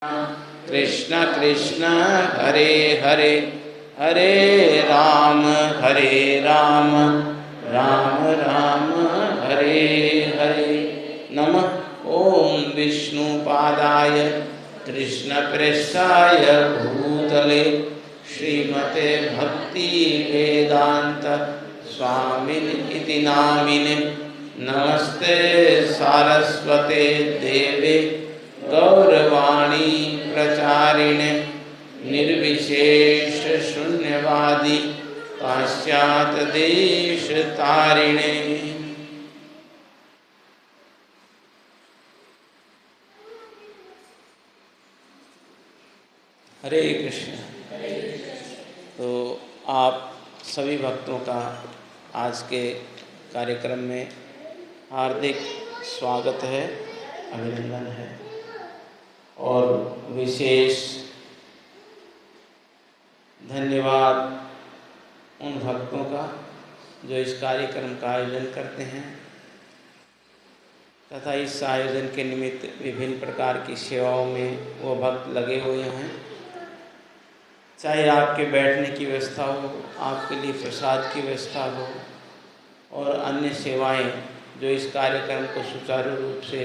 कृष्ण कृष्ण हरे हरे हरे राम राम राम हरे हरे। नमः ओम विष्णुपादाय कृष्णप्रेष्ठाय भूतले श्रीमते भक्ति वेदांत स्वामिनिति नामिने। नमस्ते सारस्वते देवे गौरवाणी प्रचारिणे निर्विशेष शून्यवादी पाश्चात्य देश तारिणे। हरे कृष्ण। तो आप सभी भक्तों का आज के कार्यक्रम में हार्दिक स्वागत है, अभिनंदन है। और विशेष धन्यवाद उन भक्तों का जो इस कार्यक्रम का आयोजन करते हैं तथा इस आयोजन के निमित्त विभिन्न प्रकार की सेवाओं में वो भक्त लगे हुए हैं। चाहे आपके बैठने की व्यवस्था हो, आपके लिए प्रसाद की व्यवस्था हो और अन्य सेवाएं जो इस कार्यक्रम को सुचारू रूप से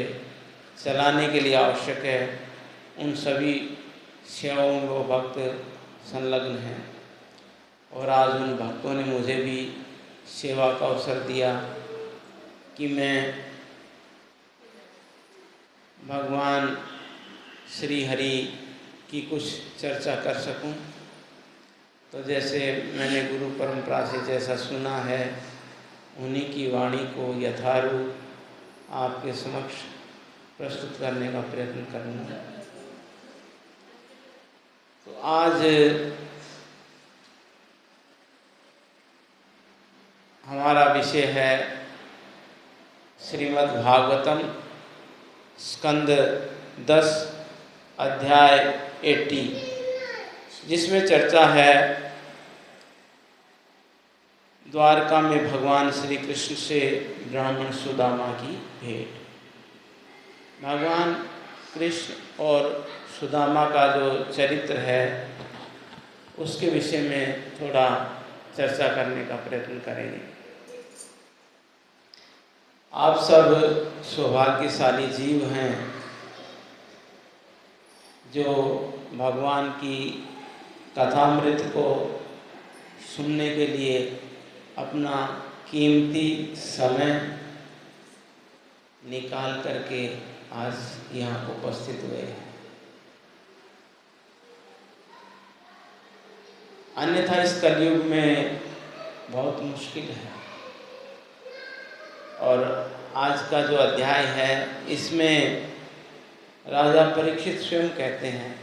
चलाने के लिए आवश्यक है, उन सभी सेवाओं में वो भक्त संलग्न हैं। और आज उन भक्तों ने मुझे भी सेवा का अवसर दिया कि मैं भगवान श्री हरि की कुछ चर्चा कर सकूं। तो जैसे मैंने गुरु परंपरा से जैसा सुना है, उन्हीं की वाणी को यथारूप आपके समक्ष प्रस्तुत करने का प्रयत्न करूँगा। तो आज हमारा विषय है श्रीमद् भागवतम स्कंद 10 अध्याय 80, जिसमें चर्चा है द्वारका में भगवान श्री कृष्ण से ब्राह्मण सुदामा की भेंट। भगवान कृष्ण और सुदामा का जो चरित्र है उसके विषय में थोड़ा चर्चा करने का प्रयत्न करेंगे। आप सब सौभाग्यशाली जीव हैं जो भगवान की कथामृत को सुनने के लिए अपना कीमती समय निकाल करके आज यहाँ उपस्थित हुए हैं। अन्यथा इस कलयुग में बहुत मुश्किल है। और आज का जो अध्याय है इसमें राजा परीक्षित स्वयं कहते हैं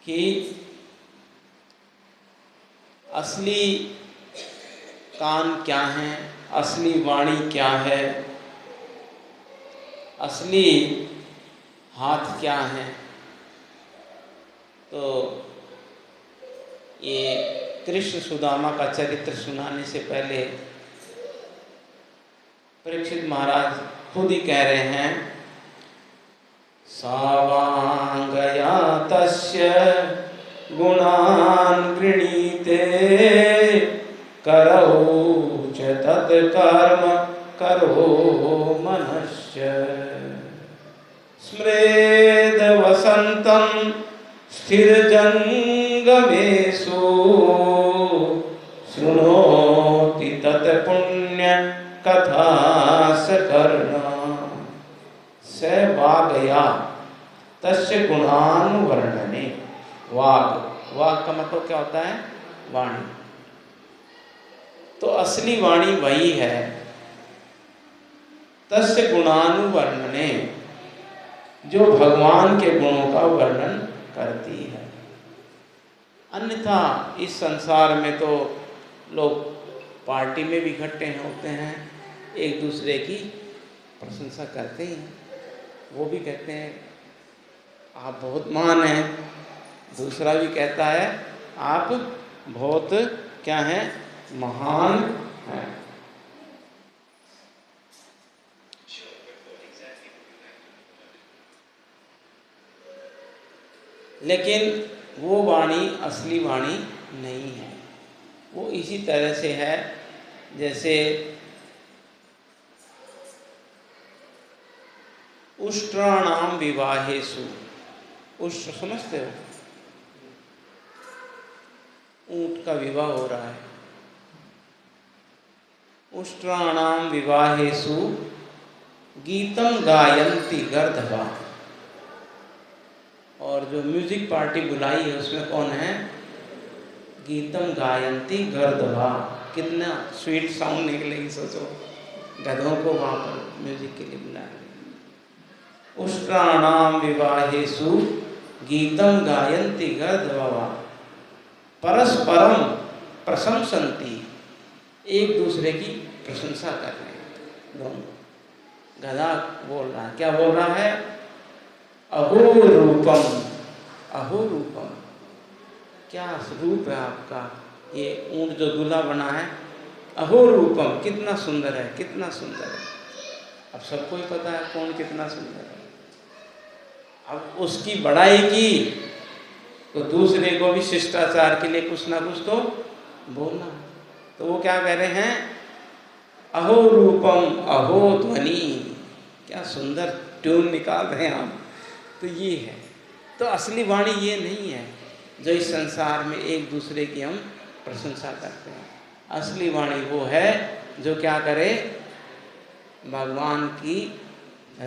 कि असली कान क्या है, असली वाणी क्या है, असली हाथ क्या है। तो ये कृष्ण सुदामा का चरित्र सुनाने से पहले परीक्षित महाराज खुद ही कह रहे हैं, सावांगया तस्य गुणान् गृणीते करौ च तत्कर्म करो मनश्च स्मृद वसंतं स्थिरजंगमेषु शृणोति तत्पुण्य कथा सकर्णा स वागया तस्य गुणान् वर्णने। वाग का मतलब क्या होता है? वाणी। तो असली वाणी वही है, तस्य गुणान् वर्णने, जो भगवान के गुणों का वर्णन करती है। अन्यथा इस संसार में तो लोग पार्टी में भी इकट्ठे होते हैं, एक दूसरे की प्रशंसा करते ही हैं। वो भी कहते हैं आप बहुत महान हैं, दूसरा भी कहता है आप बहुत क्या हैं, महान हैं। लेकिन वो वाणी असली वाणी नहीं है। वो इसी तरह से है जैसे उष्ट्राणाम विवाहेषु, उष्ट्र समझते हो, ऊंट का विवाह हो रहा है। उष्ट्राणाम विवाहेषु गीतम गायन्ति गर्दभा, और जो म्यूजिक पार्टी बुलाई है उसमें कौन है? गीतम गायन्ति गर्दभा। कितना स्वीट साउंड निकलेगी सोचो, गधों को वहाँ पर म्यूजिक के लिए बुलाया। उष्ट्राणाम विवाहेषु गीतम गायन्ति गर्दभा परस्परम प्रशंसन्ति, एक दूसरे की प्रशंसा कर रहे हैं दोनों। गधा बोल रहा है, क्या बोल रहा है? अहो रूपम, अहो रूपम, क्या रूप है आपका, ये ऊंट जो दूल्हा बना है, अहो रूपम, कितना सुंदर है, कितना सुंदर है। अब सबको ही पता है कौन कितना सुंदर है। अब उसकी बड़ाई की तो दूसरे को भी शिष्टाचार के लिए कुछ ना कुछ तो बोलना। तो वो क्या कह रहे हैं? अहो रूपम अहो ध्वनि, क्या सुंदर ट्यून निकाल रहे हैं आप। तो ये है, तो असली वाणी ये नहीं है जो इस संसार में एक दूसरे की हम प्रशंसा करते हैं। असली वाणी वो है जो क्या करे? भगवान की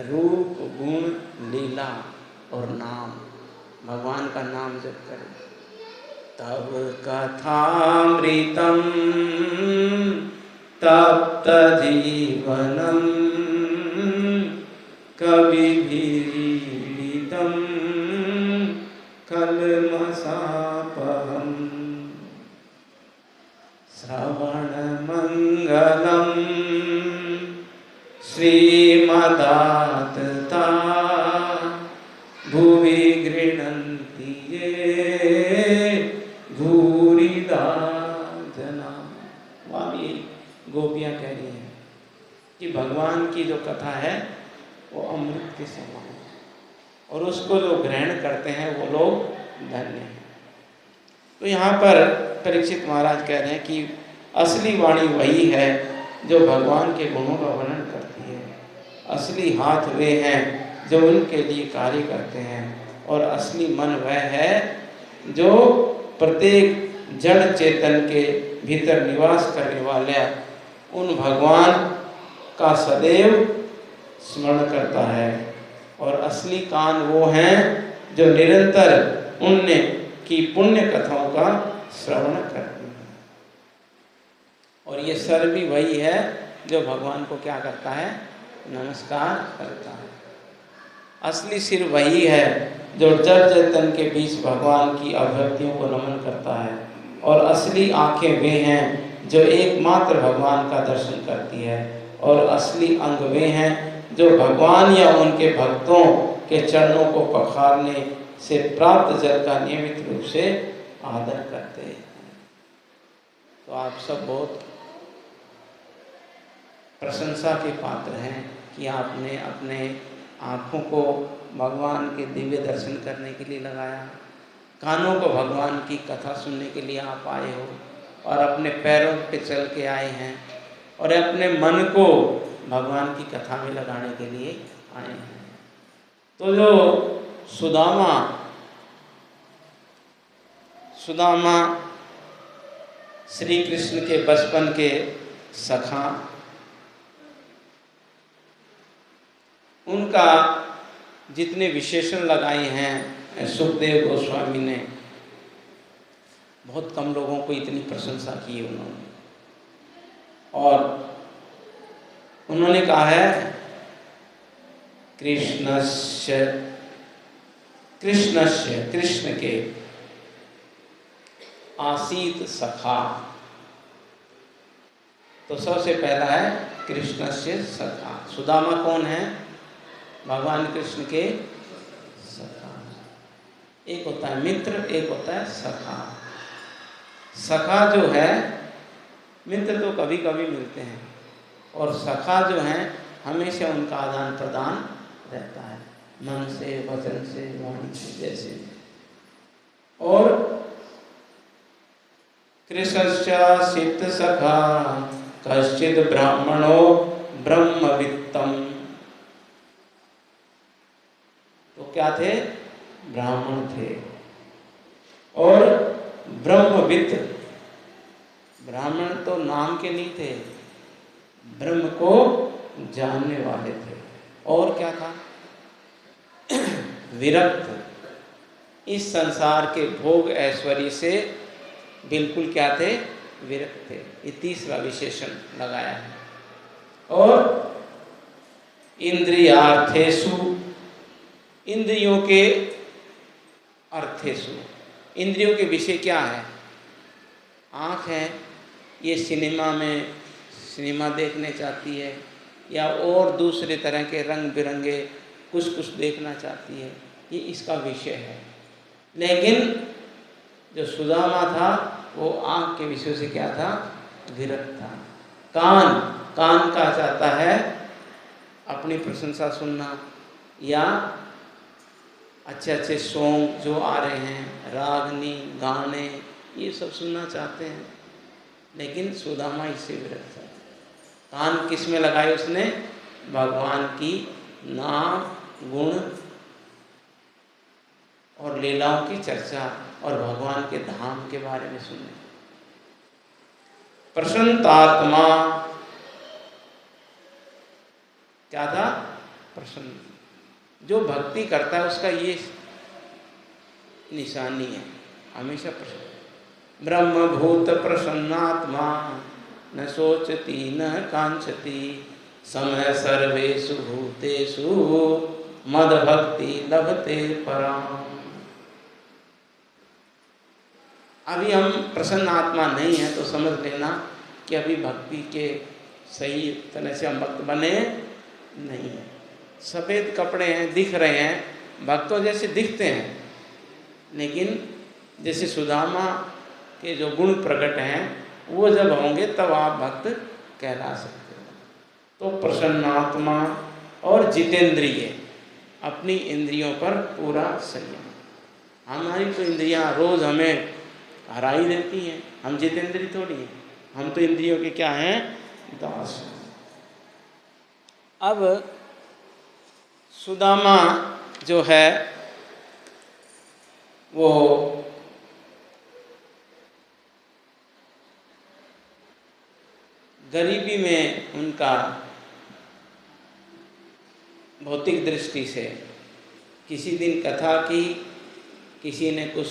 रूप गुण लीला और नाम, भगवान का नाम जप करे। तब कथामृतम तप्त जीवनम कविभिरीडितम कल्मषापहम् श्रवणमंगलम श्रीमदातता भुवि गृह्णन्ति ये भूरिदा जना। वहाँ भी गोपियाँ कह रही हैं कि भगवान की जो कथा है वो अमृत के समान है, और उसको जो ग्रहण करते हैं वो लोग धन्य हैं। तो यहाँ पर परीक्षित महाराज कह रहे हैं कि असली वाणी वही है जो भगवान के गुणों का वर्णन करती है। असली हाथ वे हैं जो उनके लिए कार्य करते हैं, और असली मन वह है जो प्रत्येक जड़ चेतन के भीतर निवास करने वाले उन भगवान का सदैव स्मरण करता है। और असली कान वो हैं जो निरंतर उनने की पुण्य कथाओं का श्रवण करते हैं। और ये सर भी वही है जो भगवान को क्या करता है? नमस्कार करता है। असली सिर वही है जो जड़ चेतन के बीच भगवान की अभिव्यक्तियों को नमन करता है। और असली आंखें वे हैं जो एकमात्र भगवान का दर्शन करती है। और असली अंग वे हैं जो भगवान या उनके भक्तों के चरणों को पखारने से प्राप्त जल का नियमित रूप से आदर करते हैं। तो आप सब बहुत प्रशंसा के पात्र हैं कि आपने अपने आँखों को भगवान के दिव्य दर्शन करने के लिए लगाया, कानों को भगवान की कथा सुनने के लिए आप आए हो, और अपने पैरों पे चल के आए हैं, और अपने मन को भगवान की कथा में लगाने के लिए आए हैं। तो जो सुदामा श्री कृष्ण के बचपन के सखा, उनका जितने विशेषण लगाए हैं सुखदेव गोस्वामी ने, बहुत कम लोगों को इतनी प्रशंसा की उन्होंने। और उन्होंने कहा है कृष्णस्य कृष्ण के आसीत सखा। तो सबसे पहला है कृष्णस्य सखा। सुदामा कौन है? भगवान कृष्ण के सखा। एक होता है मित्र, एक होता है सखा। सखा जो है, मित्र तो कभी कभी मिलते हैं, और सखा जो हैं हमेशा उनका आदान प्रदान रहता है, मन से, वचन से, वाणी से, जैसे। और कृष्णश्च सित सखा कश्चित् ब्राह्मणो ब्रह्मवित्तम। तो क्या थे? ब्राह्मण थे और ब्रह्मवित्त। ब्राह्मण तो नाम के नहीं थे, ब्रह्म को जानने वाले थे। और क्या था? विरक्त, इस संसार के भोग ऐश्वर्य से बिल्कुल क्या थे? विरक्त थे। ये तीसरा विशेषण लगाया है। और इंद्रियार्थेषु, इंद्रियों के अर्थेषु, इंद्रियों के विषय क्या है? आँख है, ये सिनेमा देखने चाहती है या और दूसरे तरह के रंग बिरंगे कुछ देखना चाहती है, ये इसका विषय है। लेकिन जो सुदामा था वो आँख के विषय से क्या था? विरक्त था। कान का चाहता है अपनी प्रशंसा सुनना या अच्छे अच्छे सॉन्ग जो आ रहे हैं, रागनी गाने, ये सब सुनना चाहते हैं। लेकिन सुदामा इससे विरक्त था। कान किस में लगाए उसने? भगवान की नाम, गुण और लीलाओं की चर्चा और भगवान के धाम के बारे में सुने। प्रसन्नात्मा क्या था? प्रसन्न। जो भक्ति करता है उसका ये निशानी है, हमेशा प्रसन्न। ब्रह्मभूत प्रसन्नात्मा न सोचती न कांक्षति समय सर्वेषु भूतेषु मद भक्ति लभते पराम। अभी हम प्रसन्न आत्मा नहीं है तो समझ लेना कि अभी भक्ति के सही तरह से हम भक्त बने नहीं है। सफ़ेद कपड़े हैं, दिख रहे हैं, भक्तों जैसे दिखते हैं, लेकिन जैसे सुदामा के जो गुण प्रकट हैं वो जब होंगे तब आप भक्त कहला सकते हो। तो प्रसन्नात्मा और जितेंद्रिय, अपनी इंद्रियों पर पूरा संयम। हमारी तो इंद्रियां रोज़ हमें हरा ही देती हैं, हम जितेंद्रिय थोड़ी हैं, हम तो इंद्रियों के क्या हैं? दास। अब सुदामा जो है वो गरीबी में उनका भौतिक दृष्टि से किसी दिन कथा की, किसी ने कुछ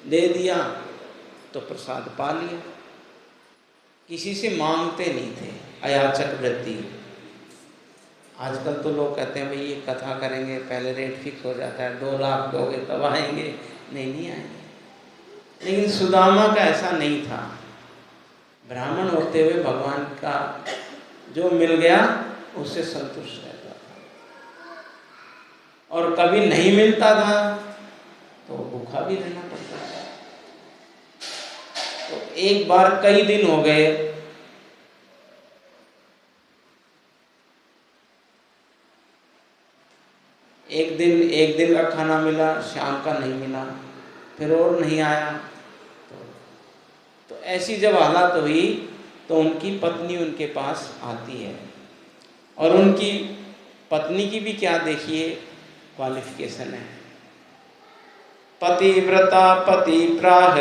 दे दिया तो प्रसाद पा लिया, किसी से मांगते नहीं थे, अयाचक वृत्ति। आजकल तो लोग कहते हैं भाई ये कथा करेंगे, पहले रेट फिक्स हो जाता है, 2 लाख दोगे तब आएंगे, नहीं आएंगे। लेकिन सुदामा का ऐसा नहीं था। ब्राह्मण होते हुए भगवान का जो मिल गया उससे संतुष्ट रहता था, और कभी नहीं मिलता था तो भूखा भी रहना पड़ता था। तो एक बार कई दिन हो गए, एक दिन का खाना मिला, शाम का नहीं मिला, फिर और नहीं आया। तो ऐसी जब हालत हुई तो उनकी पत्नी उनके पास आती है, और उनकी पत्नी की भी क्या देखिए क्वालिफिकेशन है। पतिव्रता पतिप्राह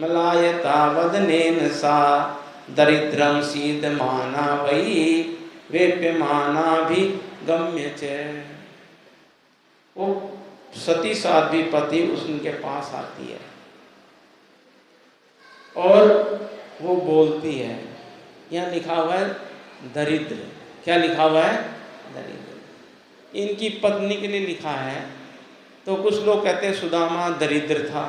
मलायता वदनेन सा दरिद्रम सीदमाना वही वेप्यमाना भी गम्य च। वो सती साध्वी पति उनके पास आती है और वो बोलती है, यहाँ लिखा हुआ है दरिद्र, क्या लिखा हुआ है? दरिद्र। इनकी पत्नी के लिए लिखा है। तो कुछ लोग कहते हैं सुदामा दरिद्र था।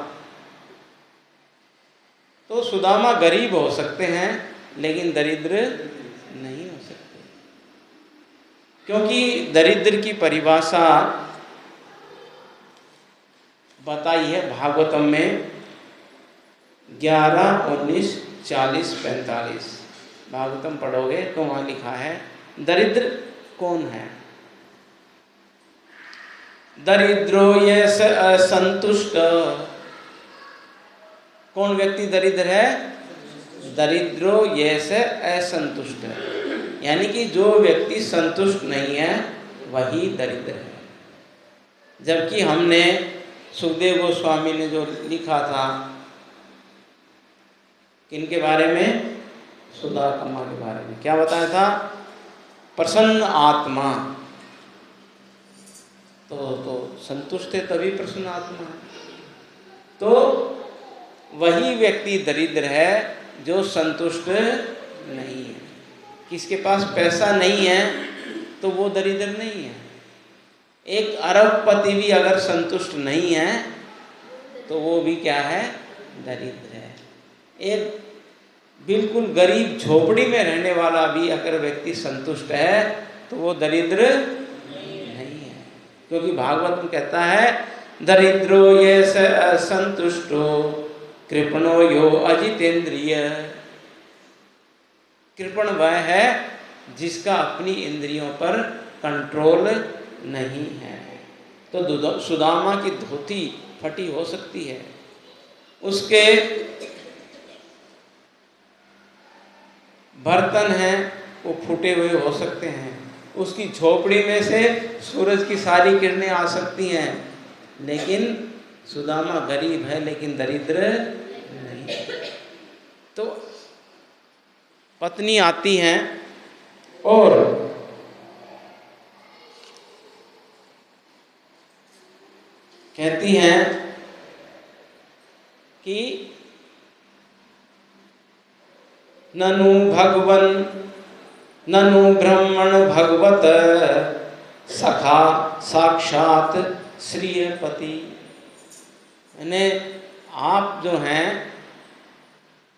तो सुदामा गरीब हो सकते हैं लेकिन दरिद्र नहीं हो सकते, क्योंकि दरिद्र की परिभाषा बताई है भागवतम में 11, 19, 40, 45। भागवतम पढ़ोगे तो वहाँ लिखा है दरिद्र कौन है। दरिद्रो ये असंतुष्ट। कौन व्यक्ति दरिद्र है? दरिद्रो ये से असंतुष्ट, यानी कि जो व्यक्ति संतुष्ट नहीं है वही दरिद्र है। जबकि हमने सुखदेव गोस्वामी ने जो लिखा था, किनके बारे में? सुदामा के बारे में। क्या बताया था? प्रसन्न आत्मा। तो संतुष्ट है तभी प्रसन्न आत्मा है। तो वही व्यक्ति दरिद्र है जो संतुष्ट नहीं है। किसके पास पैसा नहीं है तो वो दरिद्र नहीं है। एक अरबपति भी अगर संतुष्ट नहीं है तो वो भी क्या है? दरिद्र है। एक बिल्कुल गरीब झोपड़ी में रहने वाला भी अगर व्यक्ति संतुष्ट है तो वो दरिद्र नहीं है। क्योंकि भागवत में कहता है दरिद्रो ये संतुष्टो कृपणो यो अजितेंद्रिय। कृपण वह है जिसका अपनी इंद्रियों पर कंट्रोल नहीं है। तो सुदामा की धोती फटी हो सकती है, उसके बर्तन हैं वो फूटे हुए हो सकते हैं, उसकी झोपड़ी में से सूरज की सारी किरणें आ सकती हैं, लेकिन सुदामा गरीब है लेकिन दरिद्र नहीं। तो पत्नी आती हैं और कहती हैं कि ननु भगवन ननु ब्रह्मण भगवत सखा साक्षात श्रीयपति। यानी आप जो हैं,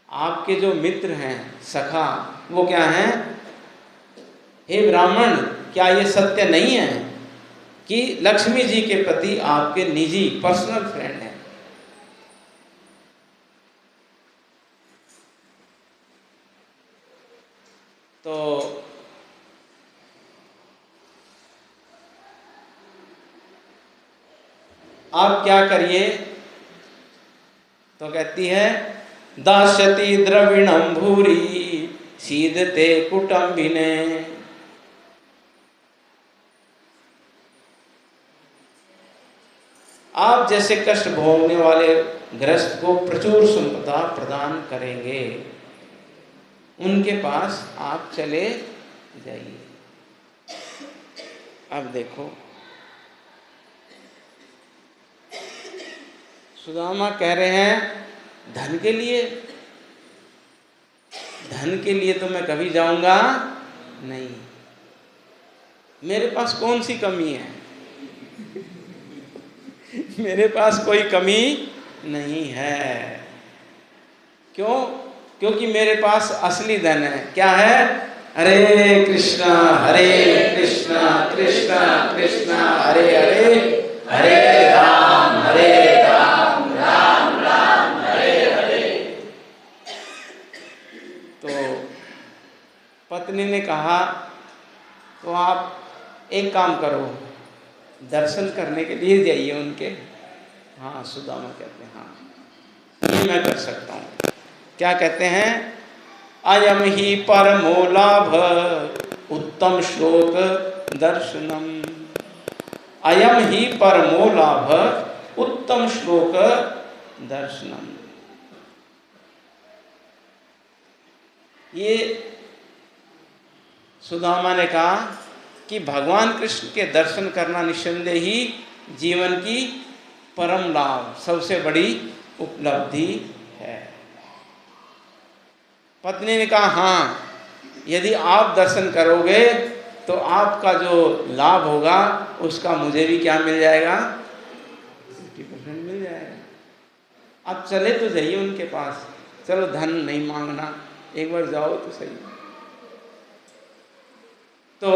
आपके जो मित्र हैं सखा, वो क्या हैं? हे ब्राह्मण, क्या ये सत्य नहीं है कि लक्ष्मी जी के पति आपके निजी पर्सनल फ्रेंड हैं? तो आप क्या करिए? तो कहती है दास्यति द्रविणम भूरी सीदते कुटुंबिने। आप जैसे कष्ट भोगने वाले गृहस्थ को प्रचुर संपदा प्रदान करेंगे, उनके पास आप चले जाइए। अब देखो, सुदामा कह रहे हैं धन के लिए, धन के लिए तो मैं कभी जाऊंगा नहीं। मेरे पास कौन सी कमी है? मेरे पास कोई कमी नहीं है। क्यों? क्योंकि मेरे पास असली धन है। क्या है? हरे कृष्णा कृष्णा कृष्णा हरे हरे, हरे राम राम राम हरे हरे। तो पत्नी ने कहा तो आप एक काम करो, दर्शन करने के लिए जाइए उनके। हाँ, सुदामा कहते हैं हाँ ये मैं कर सकता हूँ। क्या कहते हैं? अयम ही परमो लाभ उत्तम श्लोक दर्शनम। अयम ही परमो लाभ उत्तम श्लोक दर्शनम। ये सुदामा ने कहा कि भगवान कृष्ण के दर्शन करना निस्संदेह ही जीवन की परम लाभ, सबसे बड़ी उपलब्धि है। पत्नी ने कहा हाँ, यदि आप दर्शन करोगे तो आपका जो लाभ होगा उसका मुझे भी क्या मिल जाएगा? 50% मिल जाएगा। अब चले तो जाइए उनके पास। चलो धन नहीं मांगना, एक बार जाओ तो सही। तो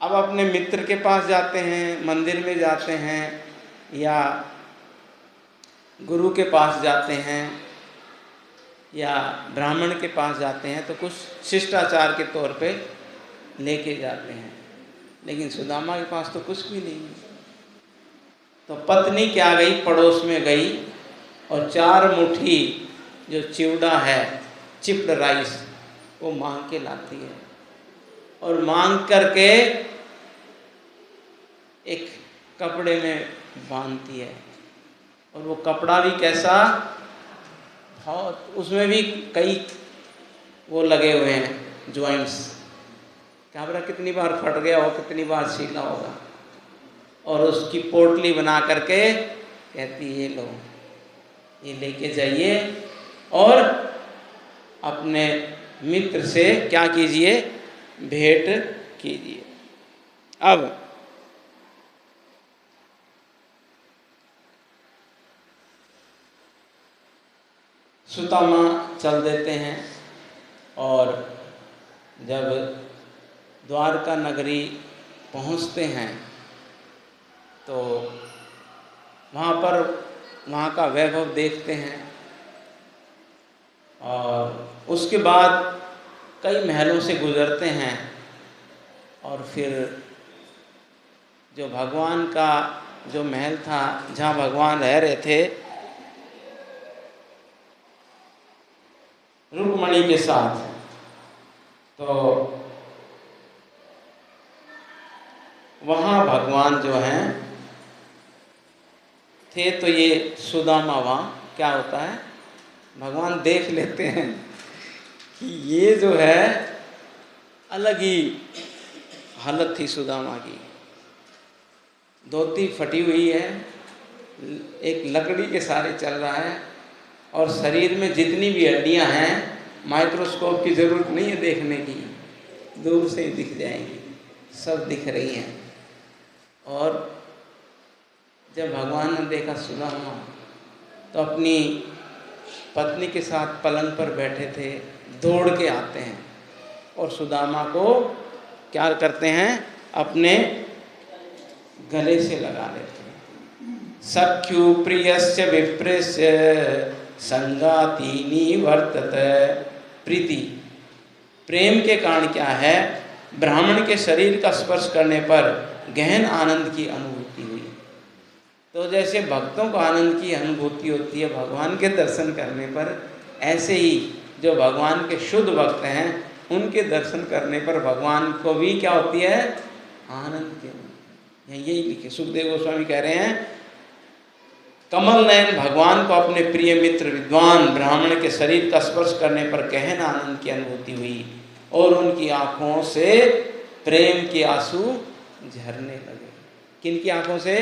अब अपने मित्र के पास जाते हैं, मंदिर में जाते हैं या गुरु के पास जाते हैं या ब्राह्मण के पास जाते हैं तो कुछ शिष्टाचार के तौर पे लेके जाते हैं। लेकिन सुदामा के पास तो कुछ भी नहीं है। तो पत्नी क्या गई, पड़ोस में गई और 4 मुट्ठी जो चिवड़ा है, चिप्ड राइस, वो मांग के लाती है और मांग करके एक कपड़े में बांधती है। और वो कपड़ा भी कैसा, बहुत, उसमें भी कई वो लगे हुए हैं ज्वाइंट्स, क्या पता कितनी बार फट गया हो, कितनी बार सीला होगा। और उसकी पोटली बना करके कहती ये लो, ये लेके जाइए और अपने मित्र से क्या कीजिए, भेंट कीजिए। अब सुदामा चल देते हैं और जब द्वारका नगरी पहुंचते हैं तो वहाँ का वैभव देखते हैं। और उसके बाद कई महलों से गुजरते हैं और फिर जो भगवान का जो महल था जहाँ भगवान रह रहे थे रुक्मणी के साथ, तो वहाँ भगवान जो हैं थे। तो ये सुदामा वहाँ क्या होता है, भगवान देख लेते हैं कि ये जो है अलग ही हालत थी सुदामा की। धोती फटी हुई है, एक लकड़ी के सहारे चल रहा है और शरीर में जितनी भी हड्डियां हैं माइक्रोस्कोप की ज़रूरत नहीं है देखने की, दूर से ही दिख जाएंगी, सब दिख रही हैं। और जब भगवान ने देखा सुदामा तो अपनी पत्नी के साथ पलंग पर बैठे थे, दौड़ के आते हैं और सुदामा को क्या करते हैं, अपने गले से लगा लेते हैं। सख्यु प्रियस्य विप्रस्य संगातीनि वर्तते। प्रीति, प्रेम के कारण क्या है, ब्राह्मण के शरीर का स्पर्श करने पर गहन आनंद की अनुभूति हुई। तो जैसे भक्तों को आनंद की अनुभूति होती है भगवान के दर्शन करने पर, ऐसे ही जो भगवान के शुद्ध भक्त हैं उनके दर्शन करने पर भगवान को भी क्या होती है, आनंद की। यही लिखे सुखदेव गोस्वामी कह रहे हैं, कमल नयन भगवान को अपने प्रिय मित्र विद्वान ब्राह्मण के शरीर का स्पर्श करने पर गहन आनंद की अनुभूति हुई और उनकी आंखों से प्रेम के आंसू झरने लगे। किनकी आंखों से?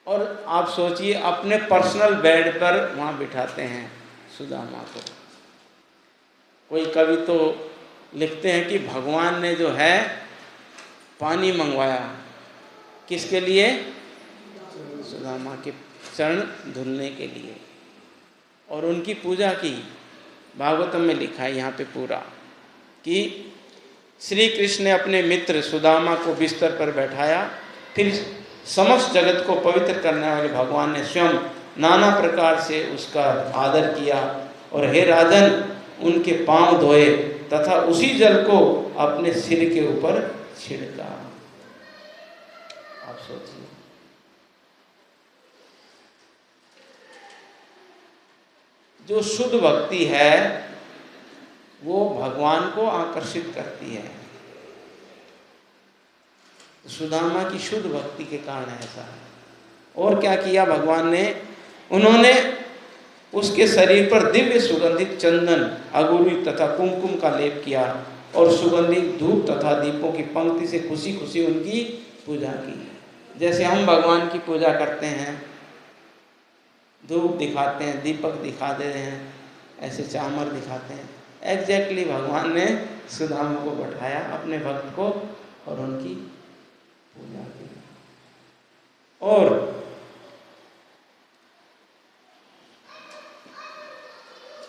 और आप सोचिए, अपने पर्सनल बेड पर वहाँ बिठाते हैं सुदामा को। कोई कवि तो लिखते हैं कि भगवान ने जो है पानी मंगवाया, किसके लिए? सुदामा के चरण धुलने के लिए, और उनकी पूजा की। भागवतम में लिखा है यहाँ पे पूरा कि श्री कृष्ण ने अपने मित्र सुदामा को बिस्तर पर बैठाया, फिर समस्त जगत को पवित्र करने वाले भगवान ने स्वयं नाना प्रकार से उसका आदर किया और हे राजन उनके पांव धोए तथा उसी जल को अपने सिर के ऊपर छिड़का। आप सोचिए, जो शुद्ध भक्ति है वो भगवान को आकर्षित करती है। सुदामा की शुद्ध भक्ति के कारण ऐसा है। और क्या किया भगवान ने? उन्होंने उसके शरीर पर दिव्य सुगंधित चंदन, अगुरी तथा कुमकुम का लेप किया और सुगंधित धूप तथा दीपों की पंक्ति से खुशी खुशी उनकी पूजा की। जैसे हम भगवान की पूजा करते हैं, धूप दिखाते हैं, दीपक दिखा देते हैं, ऐसे चामर दिखाते हैं, एग्जैक्टली भगवान ने सुदामा को बैठाया अपने भक्त को और उनकी पूजा की। और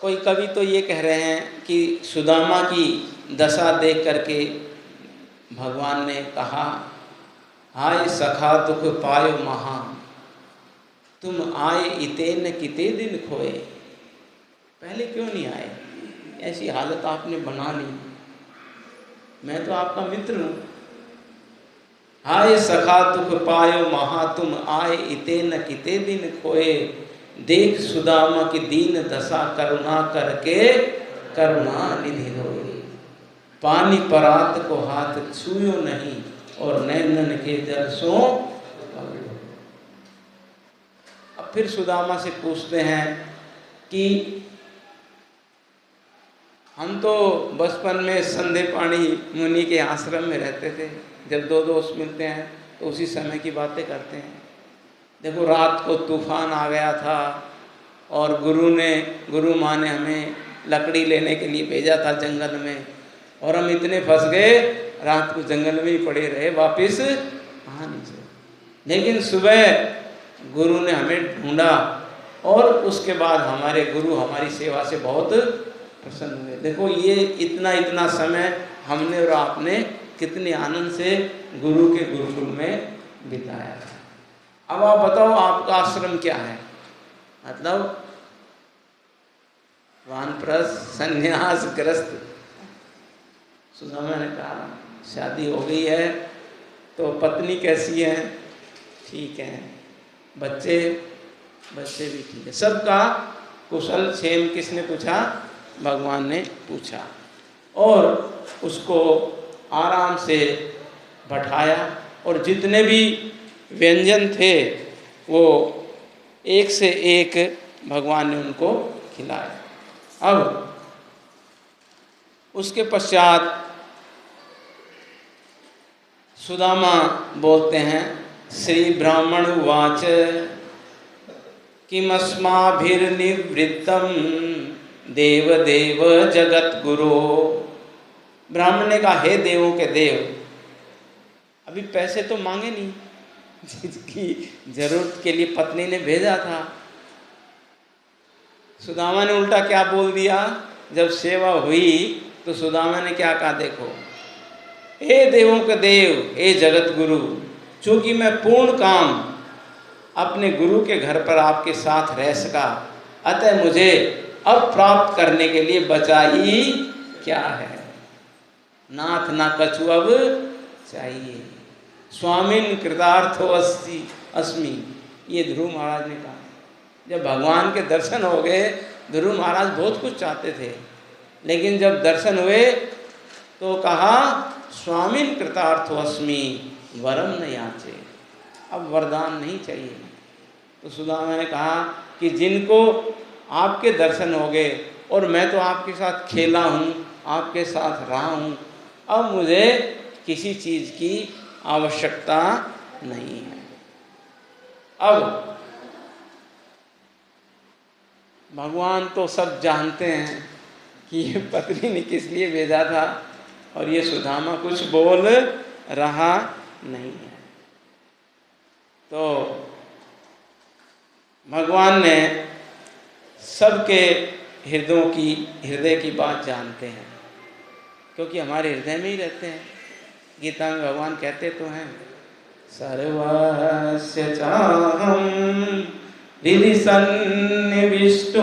कोई कवि तो ये कह रहे हैं कि सुदामा की दशा देख करके भगवान ने कहा, हाय सखा दुख पायो महा, तुम आए इते न किते दिन खोए। पहले क्यों नहीं आए? ऐसी हालत आपने बना ली, मैं तो आपका मित्र हूँ। हाय सखा दुख पायो महा तुम आए, इते न किते दिन खोए, देख सुदामा की दीन दशा, करुणा करके करुणा निधि होई। पानी परात को हाथ छूयो नहीं, और नैनन के जल सो। अब फिर सुदामा से पूछते हैं कि हम तो बचपन में संदेपाणी मुनि के आश्रम में रहते थे, जब दो दोस्त मिलते हैं तो उसी समय की बातें करते हैं। देखो रात को तूफान आ गया था और गुरु माँ ने हमें लकड़ी लेने के लिए भेजा था जंगल में, और हम इतने फंस गए, रात को जंगल में ही पड़े रहे, वापस आ नहीं सके। लेकिन सुबह गुरु ने हमें ढूंढा, और उसके बाद हमारे गुरु हमारी सेवा से बहुत प्रसन्न हुए। देखो ये इतना समय हमने और आपने कितने आनंद से गुरु के गुरुकुल में बिताया था। अब आप बताओ आपका आश्रम क्या है? मतलब वानप्रस्थ संन्यास ग्रस्त। सुदामा ने कहा शादी हो गई है, तो पत्नी कैसी है? ठीक है। बच्चे भी ठीक है। सबका कुशल क्षेम किसने पूछा? भगवान ने पूछा, और उसको आराम से बैठाया, और जितने भी व्यंजन थे वो एक से एक भगवान ने उनको खिलाया। अब उसके पश्चात सुदामा बोलते हैं, श्री ब्राह्मण उवाच किमस्माभिर्निवृत्तं देव देव जगत गुरु। ब्राह्मण ने कहा, हे देवों के देव, अभी पैसे तो मांगे नहीं, जिसकी जरूरत के लिए पत्नी ने भेजा था। सुदामा ने उल्टा क्या बोल दिया? जब सेवा हुई तो सुदामा ने क्या कहा? देखो, हे देवों के देव, हे जगत गुरु, चूंकि मैं पूर्ण काम अपने गुरु के घर पर आपके साथ रह सका, अतः मुझे अब प्राप्त करने के लिए बचा ही क्या है? नाथ ना कछु अब चाहिए। स्वामिन कृतार्थो अस्मि, ये ध्रुव महाराज ने कहा। जब भगवान के दर्शन हो गए, ध्रुव महाराज बहुत कुछ चाहते थे, लेकिन जब दर्शन हुए तो कहा स्वामिन कृतार्थो अस्मि वरम न याचे, अब वरदान नहीं चाहिए। तो सुदामा ने कहा कि जिनको आपके दर्शन हो गए और मैं तो आपके साथ खेला हूँ, आपके साथ रहा हूँ, अब मुझे किसी चीज़ की आवश्यकता नहीं है। अब भगवान तो सब जानते हैं कि ये पत्नी ने किस लिए भेजा था, और ये सुदामा कुछ बोल रहा नहीं है। तो भगवान ने सबके हृदय की बात जानते हैं, क्योंकि हमारे हृदय में ही रहते हैं। गीता में भगवान कहते तो हैं, सर्वस्य चाहं हृदि सन्निविष्टो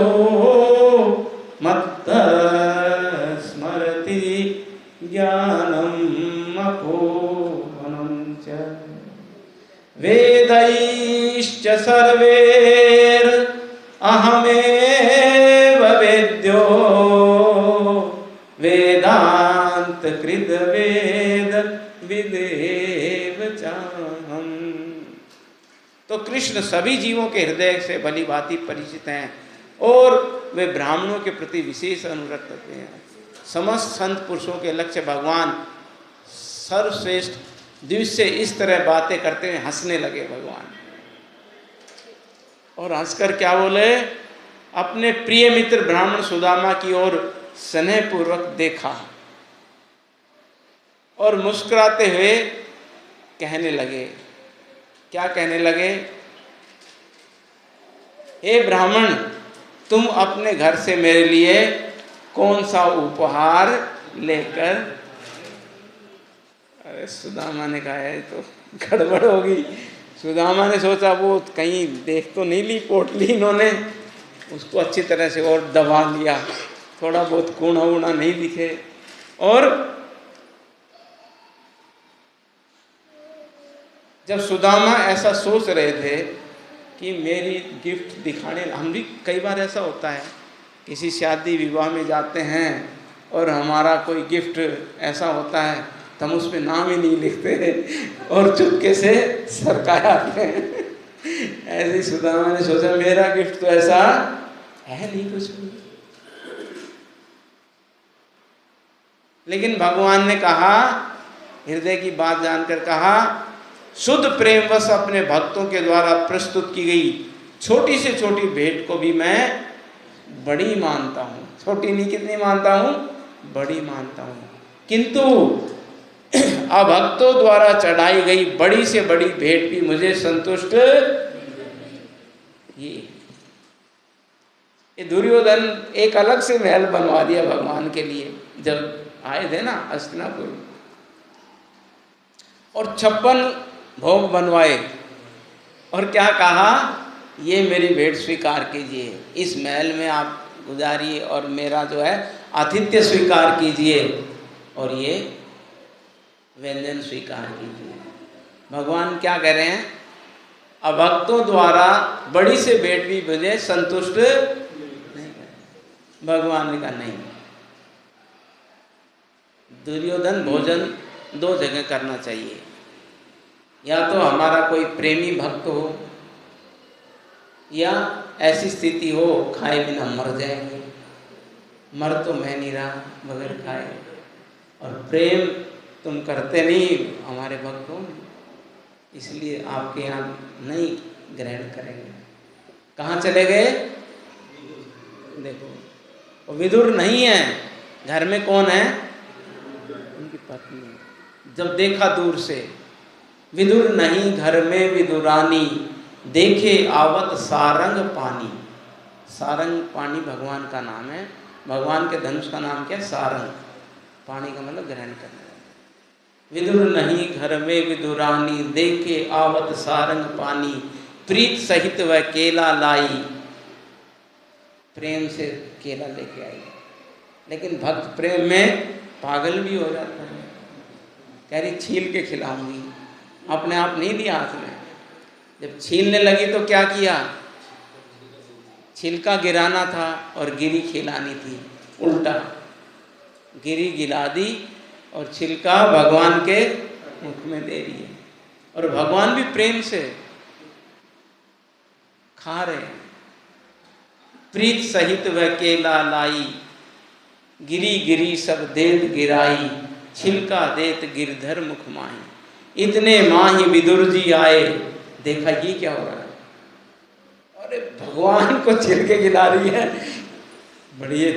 मत्तः स्मरति ज्ञानम् अपोहनं च वेदैश्च सर्वैर् अहमेव वेद्यो वेदांत कृत वेद विदेव चाहम्। तो कृष्ण सभी जीवों के हृदय से भली भांति परिचित हैं, और वे ब्राह्मणों के प्रति विशेष अनुरक्त होते हैं। समस्त संत पुरुषों के लक्ष्य भगवान सर्वश्रेष्ठ दिव्य से इस तरह बातें करते हुए हंसने लगे भगवान, और हंसकर क्या बोले? अपने प्रिय मित्र ब्राह्मण सुदामा की ओर स्नेहपूर्वक देखा और मुस्कुराते हुए कहने लगे। क्या कहने लगे? हे ब्राह्मण, तुम अपने घर से मेरे लिए कौन सा उपहार लेकर? अरे सुदामा ने कहा है तो गड़बड़ होगी। सुदामा ने सोचा वो कहीं देख तो नहीं ली पोटली इन्होंने, उसको अच्छी तरह से और दबा लिया, थोड़ा बहुत कूणा वूणा नहीं दिखे। और जब सुदामा ऐसा सोच रहे थे कि मेरी गिफ्ट दिखाने, हम भी कई बार ऐसा होता है, किसी शादी विवाह में जाते हैं और हमारा कोई गिफ्ट ऐसा होता है तो हम उस पर नाम ही नहीं लिखते और चुपके से सरका आते हैं। ऐसे ही सुदामा ने सोचा मेरा गिफ्ट तो ऐसा है नहीं कुछ भी। लेकिन भगवान ने कहा, हृदय की बात जानकर कहा, शुद्ध प्रेमवश अपने भक्तों के द्वारा प्रस्तुत की गई छोटी से छोटी भेंट को भी मैं बड़ी मानता हूँ। छोटी नहीं, कितनी मानता हूँ? बड़ी मानता हूँ। किंतु अभक्तों द्वारा चढ़ाई गई बड़ी से बड़ी भेंट भी मुझे संतुष्ट। ये दुर्योधन एक अलग से महल बनवा दिया भगवान के लिए जब आए थे ना हस्तिनापुर, और 56 भोग बनवाए और क्या कहा, ये मेरी भेंट स्वीकार कीजिए, इस महल में आप गुजारिए और मेरा जो है आतिथ्य स्वीकार कीजिए और ये व्यंजन स्वीकार कीजिए। भगवान क्या कह रहे हैं, अभक्तों द्वारा बड़ी से भेंट भी मुझे संतुष्ट नहीं करे। भगवान ने कहा नहीं, दुर्योधन भोजन 2 जगह करना चाहिए, या तो हमारा कोई प्रेमी भक्त हो या ऐसी स्थिति हो खाए बिना मर जाएंगे। मर तो मैं नहीं रहा बगैर खाए, और प्रेम तुम करते नहीं हमारे भक्तों में, इसलिए आपके यहाँ नहीं ग्रहण करेंगे। कहाँ चले गए? देखो, वो विदुर नहीं है, घर में कौन है? उनकी पत्नी। जब देखा दूर से, विदुर नहीं घर में विदुरानी, देखे आवत सारंग पानी। सारंग पानी भगवान का नाम है, भगवान के धनुष का नाम क्या है? सारंग। पानी का मतलब ग्रहण करना। विदुर नहीं घर में विदुरानी, देखे आवत सारंग पानी, प्रीत सहित वह केला लाई। प्रेम से केला लेके आई, लेकिन भक्त प्रेम में पागल भी हो जाता है। कह रही छील के खिलाऊंगी, अपने आप नहीं दिया हाथ में। जब छीलने लगी तो क्या किया? छिलका गिराना था और गिरी खिलानी थी, उल्टा। गिरी गिरा दी और छिलका भगवान के मुख में दे रही है, और भगवान भी प्रेम से खा रहे हैं। प्रीत सहित वह केला लाई, गिरी गिरी सब देत गिराई, छिलका देत गिरधर मुख माही। इतने माही विदुर जी आए, देखा ये क्या हो रहा है, अरे भगवान को छिलके गिरा रही है। बढ़िया,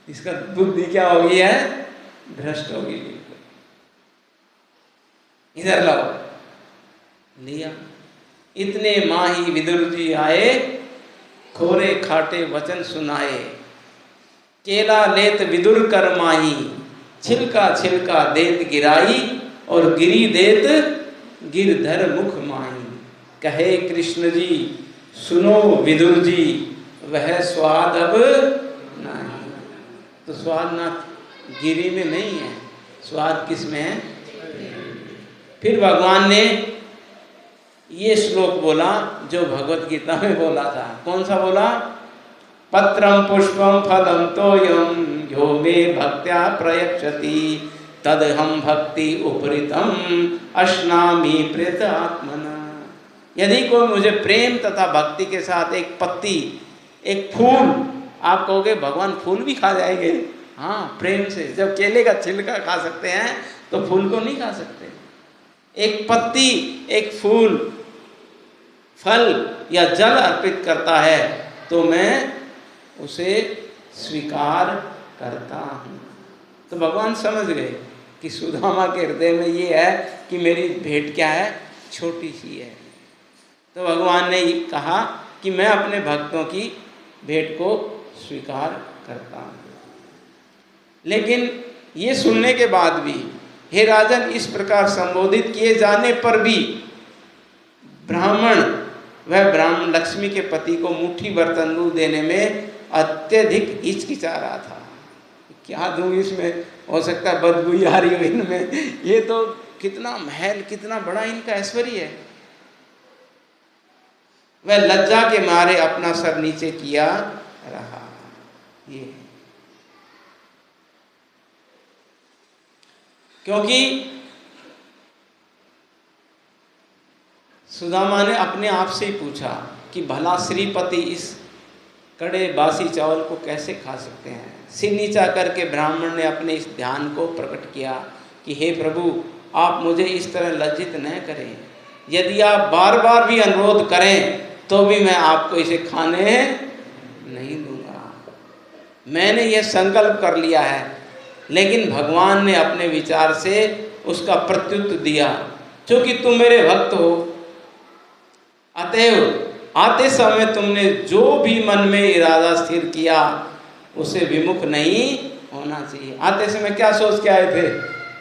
इसका बुद्धि क्या हो गई है? भ्रष्ट हो गई। इधर लाओ, लिया। इतने माही विदुर जी आए, खोरे खाटे वचन सुनाए। केला लेत विदुर कर माही, छिलका छिलका देत गिराई, और गिरी देत गिरधर मुख माही। कहे कृष्ण जी सुनो विदुर जी, वह स्वाद अब नहीं। तो स्वाद ना गिरी में नहीं है, स्वाद किस में है? फिर भगवान ने ये श्लोक बोला जो भगवत गीता में बोला था। कौन सा बोला? पत्रम पुष्पम फलम तोयम यो मे भक्त्या प्रयच्छति, तदहम भक्ति उपरितम अश्नामि प्रेत आत्मना। यदि कोई मुझे प्रेम तथा भक्ति के साथ एक पत्ती, एक फूल, आप कहोगे भगवान फूल भी खा जाएंगे? हाँ, प्रेम से। जब केले का छिलका खा सकते हैं तो फूल को नहीं खा सकते। एक पत्ती, एक फूल, फल या जल अर्पित करता है तो मैं उसे स्वीकार करता हूँ। तो भगवान समझ गए कि सुदामा के हृदय में ये है कि मेरी भेंट क्या है? छोटी सी है। तो भगवान ने ये कहा कि मैं अपने भक्तों की भेंट को स्वीकार करता हूँ। लेकिन ये सुनने के बाद भी, हे राजन, इस प्रकार संबोधित किए जाने पर भी ब्राह्मण, वह ब्राह्मण लक्ष्मी के पति को मुट्ठी भर तंदूर देने में अत्यधिक हिचकिचा रहा था। क्या दूँ इसमें? हो सकता है बदबू आ रही हो इनमें, ये तो कितना महल, कितना बड़ा इनका ऐश्वर्य है। वह लज्जा के मारे अपना सर नीचे किया रहा। ये क्योंकि सुदामा ने अपने आप से ही पूछा कि भला श्रीपति इस कड़े बासी चावल को कैसे खा सकते हैं। सिर नीचा करके ब्राह्मण ने अपने इस ध्यान को प्रकट किया कि हे प्रभु, आप मुझे इस तरह लज्जित न करें। यदि आप बार बार भी अनुरोध करें तो भी मैं आपको इसे खाने नहीं दूंगा। मैंने यह संकल्प कर लिया है। लेकिन भगवान ने अपने विचार से उसका प्रत्युत्तर दिया, क्योंकि तुम मेरे भक्त हो, अतएव आते समय तुमने जो भी मन में इरादा स्थिर किया उसे विमुख नहीं होना चाहिए। आते समय क्या सोच के आए थे?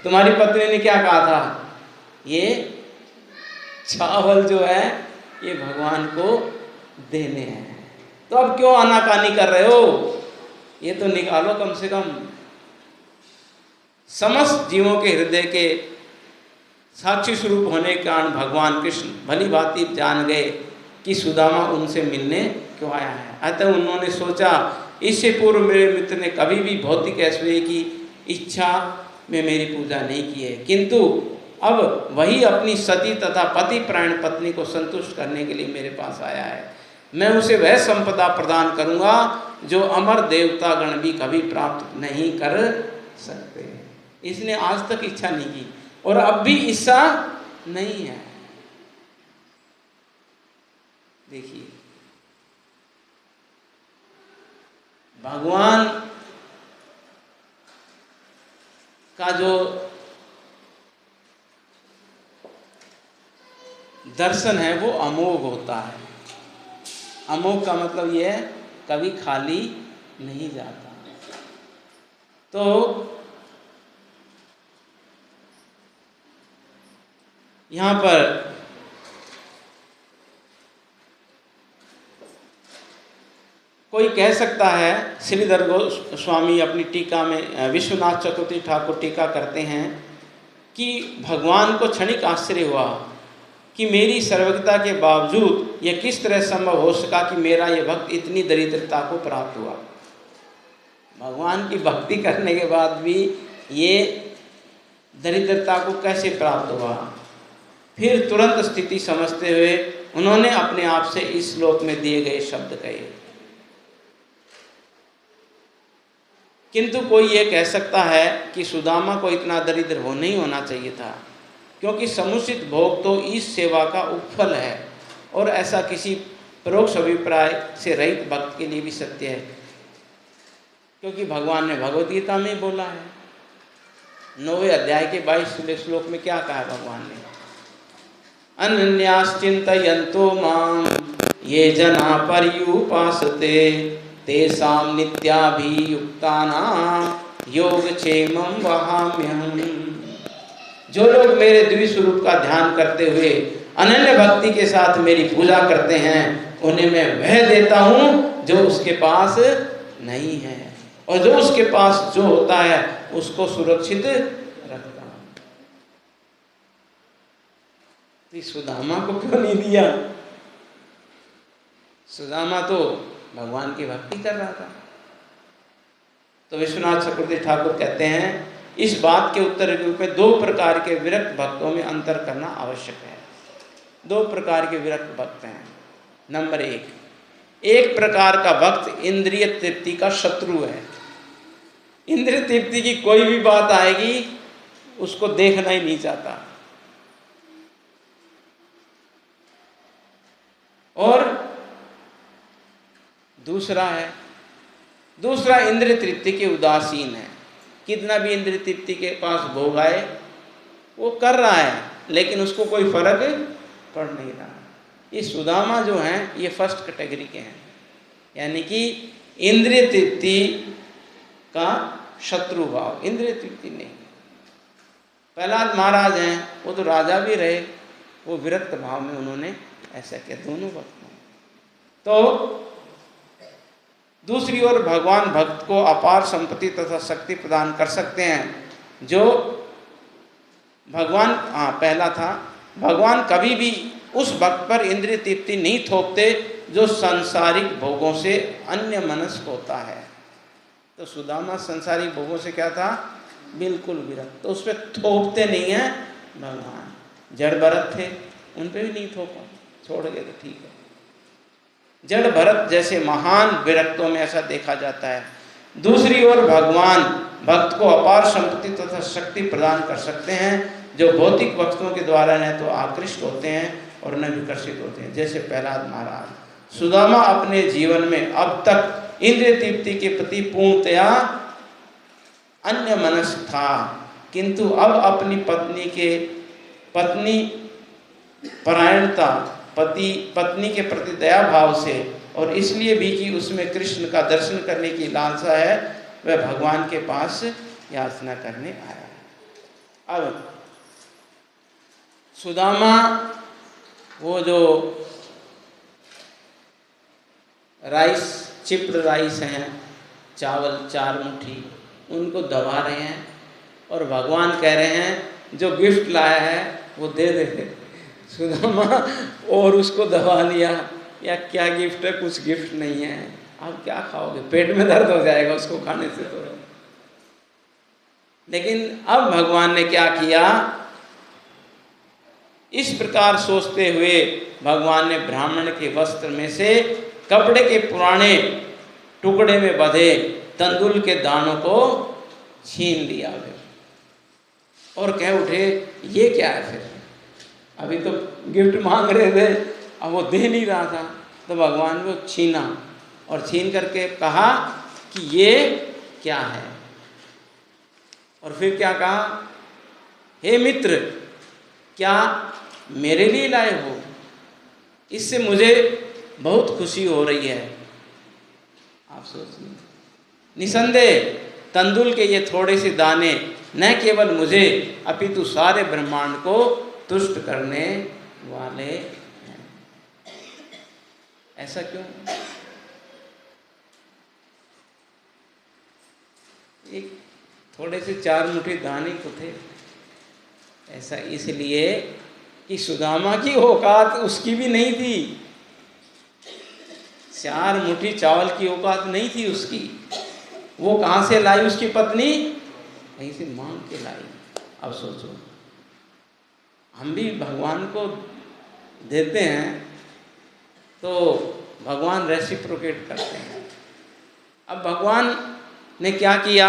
तुम्हारी पत्नी ने क्या कहा था? ये चावल जो है ये भगवान को देने हैं, तो अब क्यों आनाकानी कर रहे हो? ये तो निकालो कम से कम। समस्त जीवों के हृदय के साक्षी स्वरूप होने के कारण भगवान कृष्ण भली भांति जान गए कि सुदामा उनसे मिलने क्यों आया है। अतः उन्होंने सोचा, इससे पूर्व मेरे मित्र ने कभी भी भौतिक ऐश्वर्य की इच्छा में मेरी पूजा नहीं की है, किंतु अब वही अपनी सती तथा पति प्राण पत्नी को संतुष्ट करने के लिए मेरे पास आया है। मैं उसे वह संपदा प्रदान करूंगा जो अमर देवता गण भी कभी प्राप्त नहीं कर सकते। इसने आज तक इच्छा नहीं की और अब भी इच्छा नहीं है। देखिए, भगवान का जो दर्शन है वो अमोघ होता है। अमोघ का मतलब यह है कभी खाली नहीं जाता। तो यहाँ पर कोई कह सकता है, श्रीधर गोस्वामी अपनी टीका में, विश्वनाथ चतुर्थी ठाकुर टीका करते हैं कि भगवान को क्षणिक आश्चर्य हुआ कि मेरी सर्वज्ञता के बावजूद यह किस तरह संभव हो सका कि मेरा यह भक्त इतनी दरिद्रता को प्राप्त हुआ। भगवान की भक्ति करने के बाद भी ये दरिद्रता को कैसे प्राप्त हुआ। फिर तुरंत स्थिति समझते हुए उन्होंने अपने आप से इस श्लोक में दिए गए शब्द कहे। किंतु कोई ये कह सकता है कि सुदामा को इतना दरिद्र नहीं होना चाहिए था, क्योंकि समुचित भोग तो इस सेवा का उपफल है, और ऐसा किसी परोक्ष अभिप्राय से रहित भक्त के लिए भी सत्य है, क्योंकि भगवान ने भगवद गीता में बोला है 9वें अध्याय के 22वें श्लोक में क्या कहा है भगवान ने? अनन्याश्चिन्तयन्तो मां ये जना पर्युपासते तेषां नित्याभियुक्तानां योगक्षेमं वहाम्यहम्। जो लोग मेरे द्विस्वरूप का ध्यान करते हुए अनन्य भक्ति के साथ मेरी पूजा करते हैं, उन्हें मैं वह देता हूँ जो उसके पास नहीं है, और जो उसके पास जो होता है उसको सुरक्षित रखता हूँ। तो सुदामा को क्यों नहीं दिया? सुदामा तो भगवान की भक्ति कर रहा था। तो विश्वनाथ चक्रवर्ती ठाकुर कहते हैं, इस बात के उत्तर के रूप में 2 प्रकार के विरक्त भक्तों में अंतर करना आवश्यक है। 2 प्रकार के विरक्त भक्त हैं। नंबर 1, एक प्रकार का भक्त इंद्रिय तृप्ति का शत्रु है। इंद्रिय तृप्ति की कोई भी बात आएगी उसको देखना ही नहीं चाहता। और दूसरा इंद्रिय तृप्ति के उदासीन है। कितना भी इंद्रिय तृप्ति के पास भोग आए वो कर रहा है, लेकिन उसको कोई फर्क पड़ नहीं रहा। ये सुदामा जो हैं ये फर्स्ट कैटेगरी के हैं, यानी कि इंद्रिय तृप्ति का शत्रु भाव, इंद्रिय तृप्ति नहीं। प्रहलाद महाराज हैं, वो तो राजा भी रहे, वो विरक्त भाव में उन्होंने ऐसा किया, दोनों भक्त में। तो दूसरी ओर भगवान भक्त को अपार संपत्ति तथा शक्ति प्रदान कर सकते हैं। जो भगवान, हाँ पहला था, भगवान कभी भी उस भक्त पर इंद्रिय तृप्ति नहीं थोपते जो सांसारिक भोगों से अन्य मनस्क होता है। तो सुदामा सांसारिक भोगों से क्या था, बिल्कुल विरक्त, तो उस पर थोपते नहीं हैं भगवान। जड़ भरत थे, उन पे भी नहीं थोपा, छोड़ गए तो ठीक है। जड़ भरत जैसे महान विरक्तों में ऐसा देखा जाता है। दूसरी ओर भगवान भक्त को अपार संपत्ति तथा शक्ति प्रदान कर सकते हैं, जो भौतिक वस्तुओं के द्वारा न तो आकृष्ट होते हैं और न विकर्षित होते हैं। जैसे प्रहलाद महाराज। सुदामा अपने जीवन में अब तक इंद्रिय तृप्ति के प्रति पूर्णतया अन्य मनस्क था, किंतु अब अपनी पत्नी परायणता, पत्नी के प्रति दया भाव से, और इसलिए भी कि उसमें कृष्ण का दर्शन करने की लालसा है, वह भगवान के पास याचना करने आया। अब सुदामा वो जो राइस, चिप्ड राइस हैं, चावल 4 मुट्ठी, उनको दबा रहे हैं और भगवान कह रहे हैं जो गिफ्ट लाया है वो दे दे। सुदामा और उसको दबा लिया, या क्या गिफ्ट है, कुछ गिफ्ट नहीं है, आप क्या खाओगे, पेट में दर्द हो जाएगा उसको खाने से तो। लेकिन अब भगवान ने क्या किया, इस प्रकार सोचते हुए भगवान ने ब्राह्मण के वस्त्र में से कपड़े के पुराने टुकड़े में बंधे तंदुल के दानों को छीन लिया फिर, और कह उठे ये क्या है। फिर अभी तो गिफ्ट मांग रहे थे, अब वो दे नहीं रहा था, तो भगवान को छीना और छीन करके कहा कि ये क्या है। और फिर क्या कहा, हे मित्र, क्या मेरे लिए लाए हो, इससे मुझे बहुत खुशी हो रही है। आप सोचिए, निसंदेह तंदुल के ये थोड़े से दाने न केवल मुझे अपितु सारे ब्रह्मांड को तुष्ट करने वाले हैं। ऐसा क्यों? एक थोड़े से 4 मुट्ठी दाने को थे। ऐसा इसलिए कि सुदामा की औकात उसकी भी नहीं थी, 4 मुट्ठी चावल की औकात नहीं थी उसकी। वो कहाँ से लाई उसकी पत्नी? कहीं से मांग के लाई। अब सोचो, हम भी भगवान को देते हैं तो भगवान रेसिप्रोकेट करते हैं। अब भगवान ने क्या किया,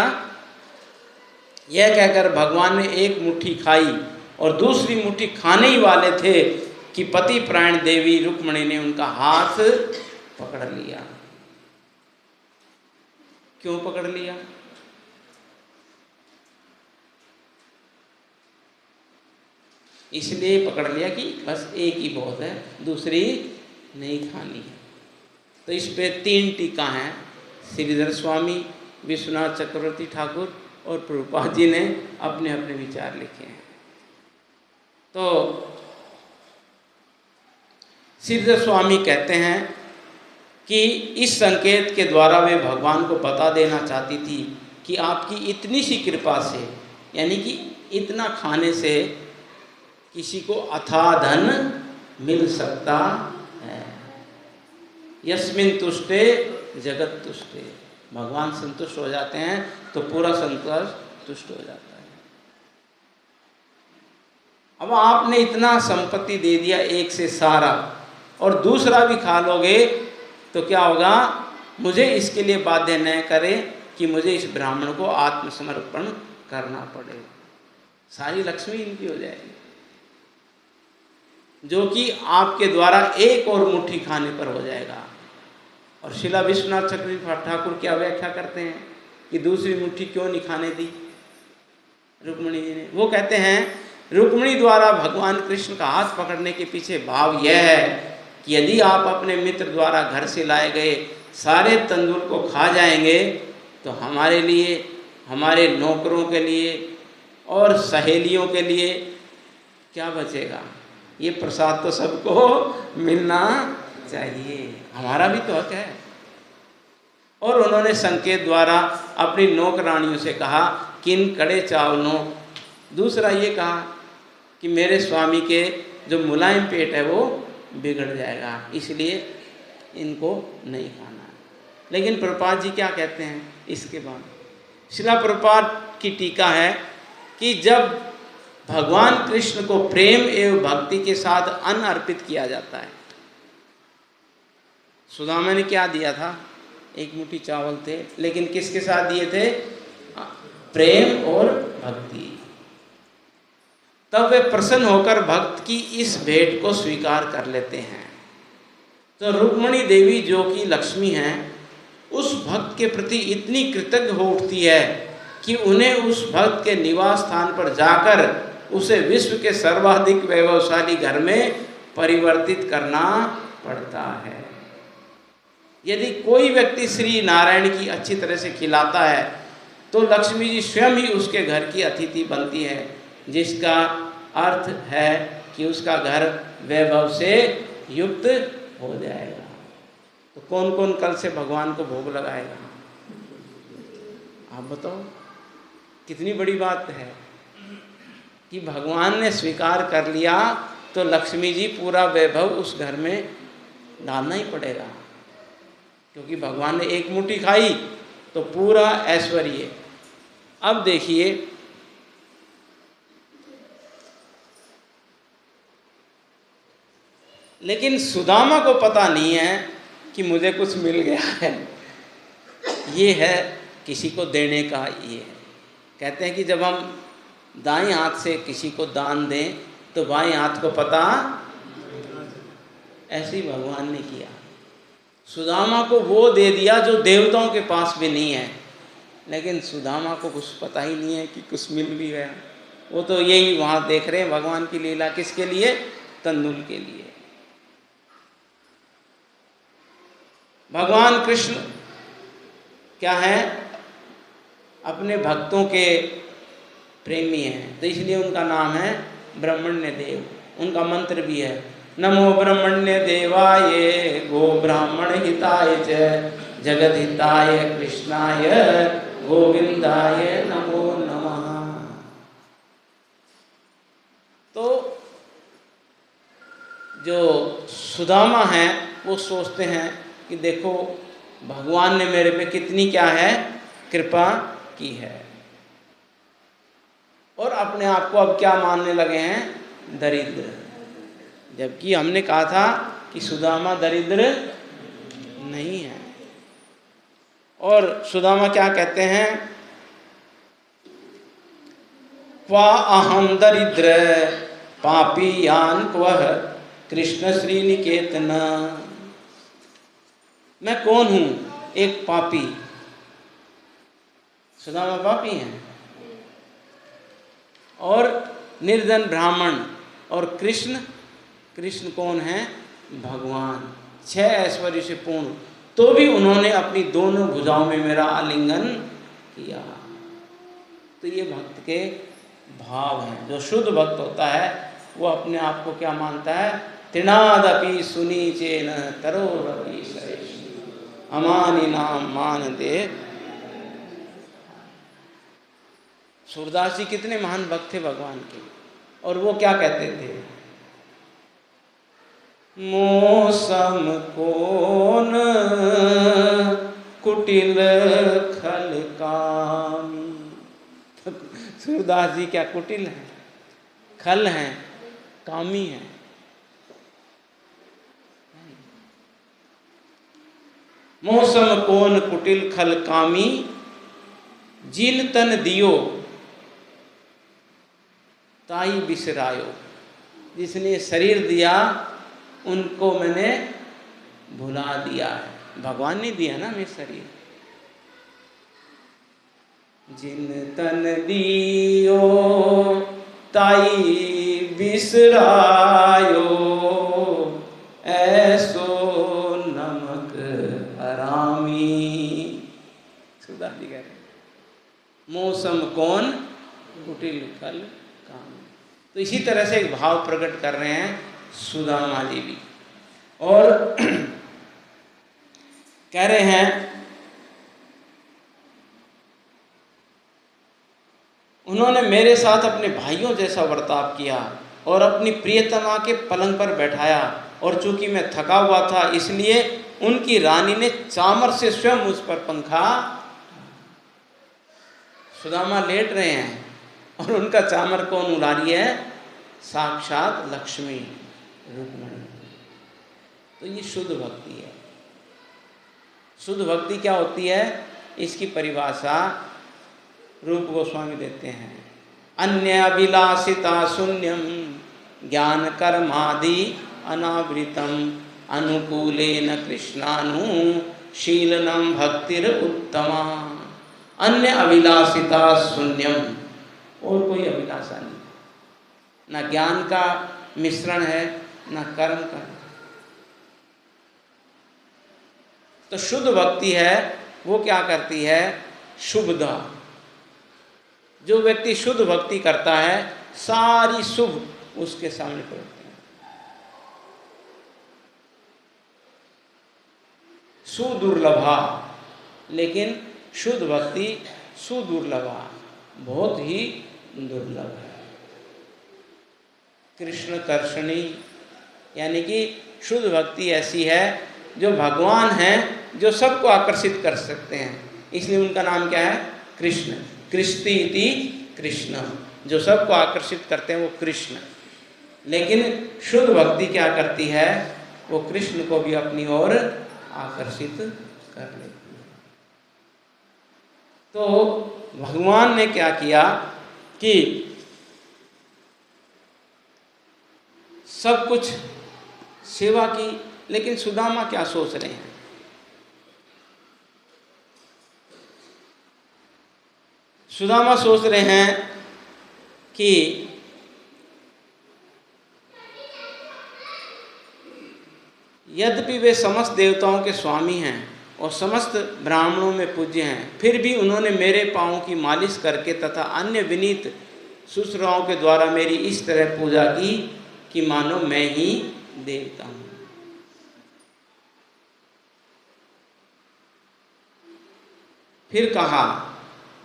यह कहकर भगवान ने 1 मुट्ठी खाई और दूसरी मुट्ठी खाने ही वाले थे कि पति प्राण देवी रुक्मिणी ने उनका हाथ पकड़ लिया। क्यों पकड़ लिया? इसलिए पकड़ लिया कि बस एक ही बहुत है, दूसरी नहीं खानी है। तो इस पे 3 टीका हैं, श्रीधर स्वामी, विश्वनाथ चक्रवर्ती ठाकुर और प्रभुपाद जी ने अपने अपने विचार लिखे हैं। तो श्रीधर स्वामी कहते हैं कि इस संकेत के द्वारा वे भगवान को बता देना चाहती थी कि आपकी इतनी सी कृपा से, यानी कि इतना खाने से किसी को अथाह धन मिल सकता है। यस्मिन तुष्टे जगत तुष्टे, भगवान संतुष्ट हो जाते हैं तो पूरा संसार तुष्ट हो जाता है। अब आपने इतना संपत्ति दे दिया, एक से सारा, और दूसरा भी खा लोगे तो क्या होगा? मुझे इसके लिए बाध्य न करें कि मुझे इस ब्राह्मण को आत्मसमर्पण करना पड़े। सारी लक्ष्मी इनकी हो जाएगी, जो कि आपके द्वारा एक और मुट्ठी खाने पर हो जाएगा। और शिला विश्वनाथ चक्रवर्ती ठाकुर क्या व्याख्या करते हैं कि दूसरी मुट्ठी क्यों नहीं खाने दी रुक्मिणी जी ने? वो कहते हैं रुक्मिणी द्वारा भगवान कृष्ण का हाथ पकड़ने के पीछे भाव यह है कि यदि आप अपने मित्र द्वारा घर से लाए गए सारे तंदूर को खा जाएंगे तो हमारे लिए, हमारे नौकरों के लिए और सहेलियों के लिए क्या बचेगा? ये प्रसाद तो सबको मिलना चाहिए, हमारा भी तो हक है। और उन्होंने संकेत द्वारा अपनी नौकरानियों से कहा कि इन कड़े चावलों, दूसरा ये कहा कि मेरे स्वामी के जो मुलायम पेट है वो बिगड़ जाएगा, इसलिए इनको नहीं खाना है। लेकिन प्रभुपाद जी क्या कहते हैं इसके बाद? श्रील प्रभुपाद की टीका है कि जब भगवान कृष्ण को प्रेम एवं भक्ति के साथ अन्न अर्पित किया जाता है, सुदामा ने क्या दिया था? एक मुट्ठी चावल थे, लेकिन किसके साथ दिए थे? प्रेम और भक्ति। तब वे प्रसन्न होकर भक्त की इस भेंट को स्वीकार कर लेते हैं। तो रुक्मणी देवी जो कि लक्ष्मी हैं, उस भक्त के प्रति इतनी कृतज्ञ हो उठती है कि उन्हें उस भक्त के निवास स्थान पर जाकर उसे विश्व के सर्वाधिक वैभवशाली घर में परिवर्तित करना पड़ता है। यदि कोई व्यक्ति श्री नारायण की अच्छी तरह से खिलाता है तो लक्ष्मी जी स्वयं ही उसके घर की अतिथि बनती है, जिसका अर्थ है कि उसका घर वैभव से युक्त हो जाएगा। तो कौन कौन कल से भगवान को भोग लगाएगा? आप बताओ, कितनी बड़ी बात है कि भगवान ने स्वीकार कर लिया तो लक्ष्मी जी पूरा वैभव उस घर में डालना ही पड़ेगा, क्योंकि भगवान ने एक मुट्ठी खाई तो पूरा ऐश्वर्य। अब देखिए, लेकिन सुदामा को पता नहीं है कि मुझे कुछ मिल गया है। ये है किसी को देने का, ये है। कहते हैं कि जब हम दाएं हाथ से किसी को दान दें तो बाएं हाथ को पता, ऐसे ही भगवान ने किया। सुदामा को वो दे दिया जो देवताओं के पास भी नहीं है, लेकिन सुदामा को कुछ पता ही नहीं है कि कुछ मिल भी गया। वो तो यही वहाँ देख रहे हैं भगवान की लीला। किसके लिए? तंदुल के लिए। भगवान कृष्ण क्या है? अपने भक्तों के प्रेमी हैं, तो इसलिए उनका नाम है ब्रह्मण्य देव। उनका मंत्र भी है, नमो ब्रह्मण्य देवाय गो ब्राह्मण हिताय च जगद हिताय कृष्णाय गोविंदाय नमो नमः। तो जो सुदामा हैं वो सोचते हैं कि देखो भगवान ने मेरे पे कितनी क्या है कृपा की है, और अपने आप को अब क्या मानने लगे हैं? दरिद्र। जबकि हमने कहा था कि सुदामा दरिद्र नहीं है। और सुदामा क्या कहते हैं? क्वा अहम दरिद्र पापी यान क्वः कृष्ण श्री निकेतन। मैं कौन हूँ? एक पापी। सुदामा पापी हैं। और निर्धन ब्राह्मण। और कृष्ण, कृष्ण कौन है? भगवान। 6 ऐश्वर्य से पूर्ण, तो भी उन्होंने अपनी दोनों भुजाओं में मेरा आलिंगन किया। तो ये भक्त के भाव हैं। जो शुद्ध भक्त होता है वो अपने आप को क्या मानता है? तृणादपि सुनीचेन तरोरपि सरेश अमानि नाम मान दे। सूरदास जी कितने महान भक्त थे भगवान के, और वो क्या कहते थे? मौसम कौन कुटिल खल कामी। सूरदास जी क्या कुटिल हैं, खल हैं, कामी हैं। मौसम कौन कुटिल खल कामी जिन तन दियो ताई बिसरायो। जिसने शरीर दिया उनको मैंने भुला दिया है। भगवान ने दिया ना हमें शरीर। जिन तन दियो ताई बिसरायो ऐसो नमक हरामी। सुदास जी कह रहे मौसम कौन कुटिल खल काम। तो इसी तरह से एक भाव प्रकट कर रहे हैं सुदामा जी भी, और कह रहे हैं उन्होंने मेरे साथ अपने भाइयों जैसा बर्ताव किया, और अपनी प्रियतमा के पलंग पर बैठाया, और चूंकि मैं थका हुआ था इसलिए उनकी रानी ने चामर से स्वयं मुझ पर पंखा। सुदामा लेट रहे हैं और उनका चामर कौन उड़ा रही है? साक्षात लक्ष्मी रुक्मणी। तो ये शुद्ध भक्ति है। शुद्ध भक्ति क्या होती है, इसकी परिभाषा रूप गोस्वामी देते हैं। अन्य अभिलाषिता शून्यम ज्ञान कर्मादि अनावृतम अनुकूलेन कृष्णानु शीलनम भक्तिर उत्तमा। अन्य अभिलाषिता शून्यम, और कोई अभिलाषा नहीं, ना ज्ञान का मिश्रण है ना कर्म का। तो शुद्ध भक्ति है वो क्या करती है? शुभदा। जो व्यक्ति शुद्ध भक्ति करता है सारी शुभ उसके सामने पड़ते हैं। सुदुर्लभा, लेकिन शुद्ध भक्ति सुदुर्लभा, बहुत ही दुर्लभ है। कृष्ण कर्षणी, यानी कि शुद्ध भक्ति ऐसी है जो भगवान हैं, जो सबको आकर्षित कर सकते हैं, इसलिए उनका नाम क्या है? कृष्ण। कृष्ति इति कृष्ण, जो सबको आकर्षित करते हैं वो कृष्ण। लेकिन शुद्ध भक्ति क्या करती है? वो कृष्ण को भी अपनी ओर आकर्षित कर लेती है। तो भगवान ने क्या किया कि सब कुछ सेवा की, लेकिन सुदामा क्या सोच रहे हैं? सुदामा सोच रहे हैं कि यद्यपि वे समस्त देवताओं के स्वामी हैं और समस्त ब्राह्मणों में पूज्य हैं, फिर भी उन्होंने मेरे पाँव की मालिश करके तथा अन्य विनीत शुश्रूषाओं के द्वारा मेरी इस तरह पूजा की कि मानो मैं ही देवता हूँ। फिर कहा,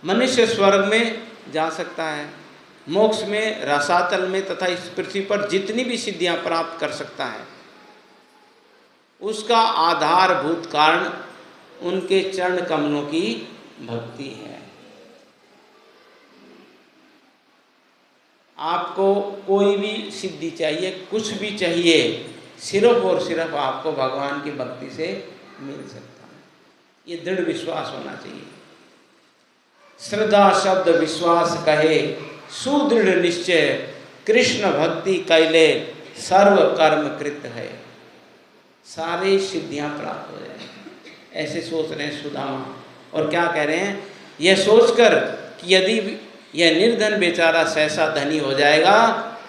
मनुष्य स्वर्ग में जा सकता है, मोक्ष में, रसातल में तथा इस पृथ्वी पर जितनी भी सिद्धियां प्राप्त कर सकता है, उसका आधारभूत कारण उनके चरण कमलों की भक्ति है। आपको कोई भी सिद्धि चाहिए, कुछ भी चाहिए, सिर्फ और सिर्फ आपको भगवान की भक्ति से मिल सकता है। ये दृढ़ विश्वास होना चाहिए। श्रद्धा शब्द विश्वास कहे, सुदृढ़ निश्चय, कृष्ण भक्ति कैले सर्व कर्म कृत है। सारी सिद्धियां प्राप्त हो जाएंगी, ऐसे सोच रहे हैं सुदामा। और क्या कह रहे हैं? यह सोचकर कि यदि यह निर्धन बेचारा सहसा धनी हो जाएगा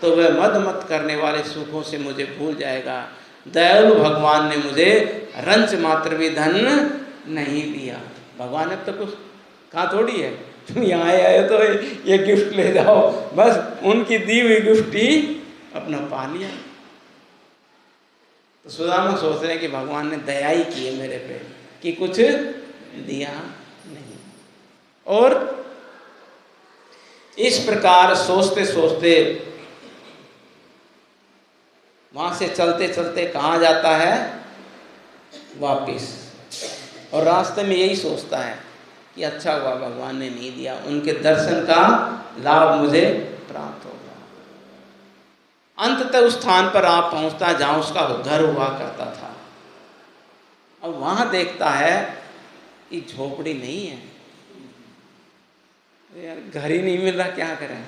तो वह मद मत करने वाले सुखों से मुझे भूल जाएगा। दयालु भगवान ने मुझे रंच मात्र भी धन नहीं दिया। भगवान ने तो कुछ कहा थोड़ी है, तुम यहाँ आए तो ये गिफ्ट ले जाओ, बस उनकी दी हुई गिफ्ट ही अपना पा लिया। तो सुदामा सोच रहे हैं कि भगवान ने दया ही की है मेरे पे कि कुछ दिया नहीं। और इस प्रकार सोचते सोचते वहां से चलते चलते कहाँ जाता है? वापिस। और रास्ते में यही सोचता है कि अच्छा हुआ भगवान ने नहीं दिया, उनके दर्शन का लाभ मुझे प्राप्त होगा। अंततः उस स्थान पर आप पहुंचता जहां उसका घर हुआ करता था। अब वहां देखता है कि झोपड़ी नहीं है, यार घर ही नहीं मिल रहा, क्या करें?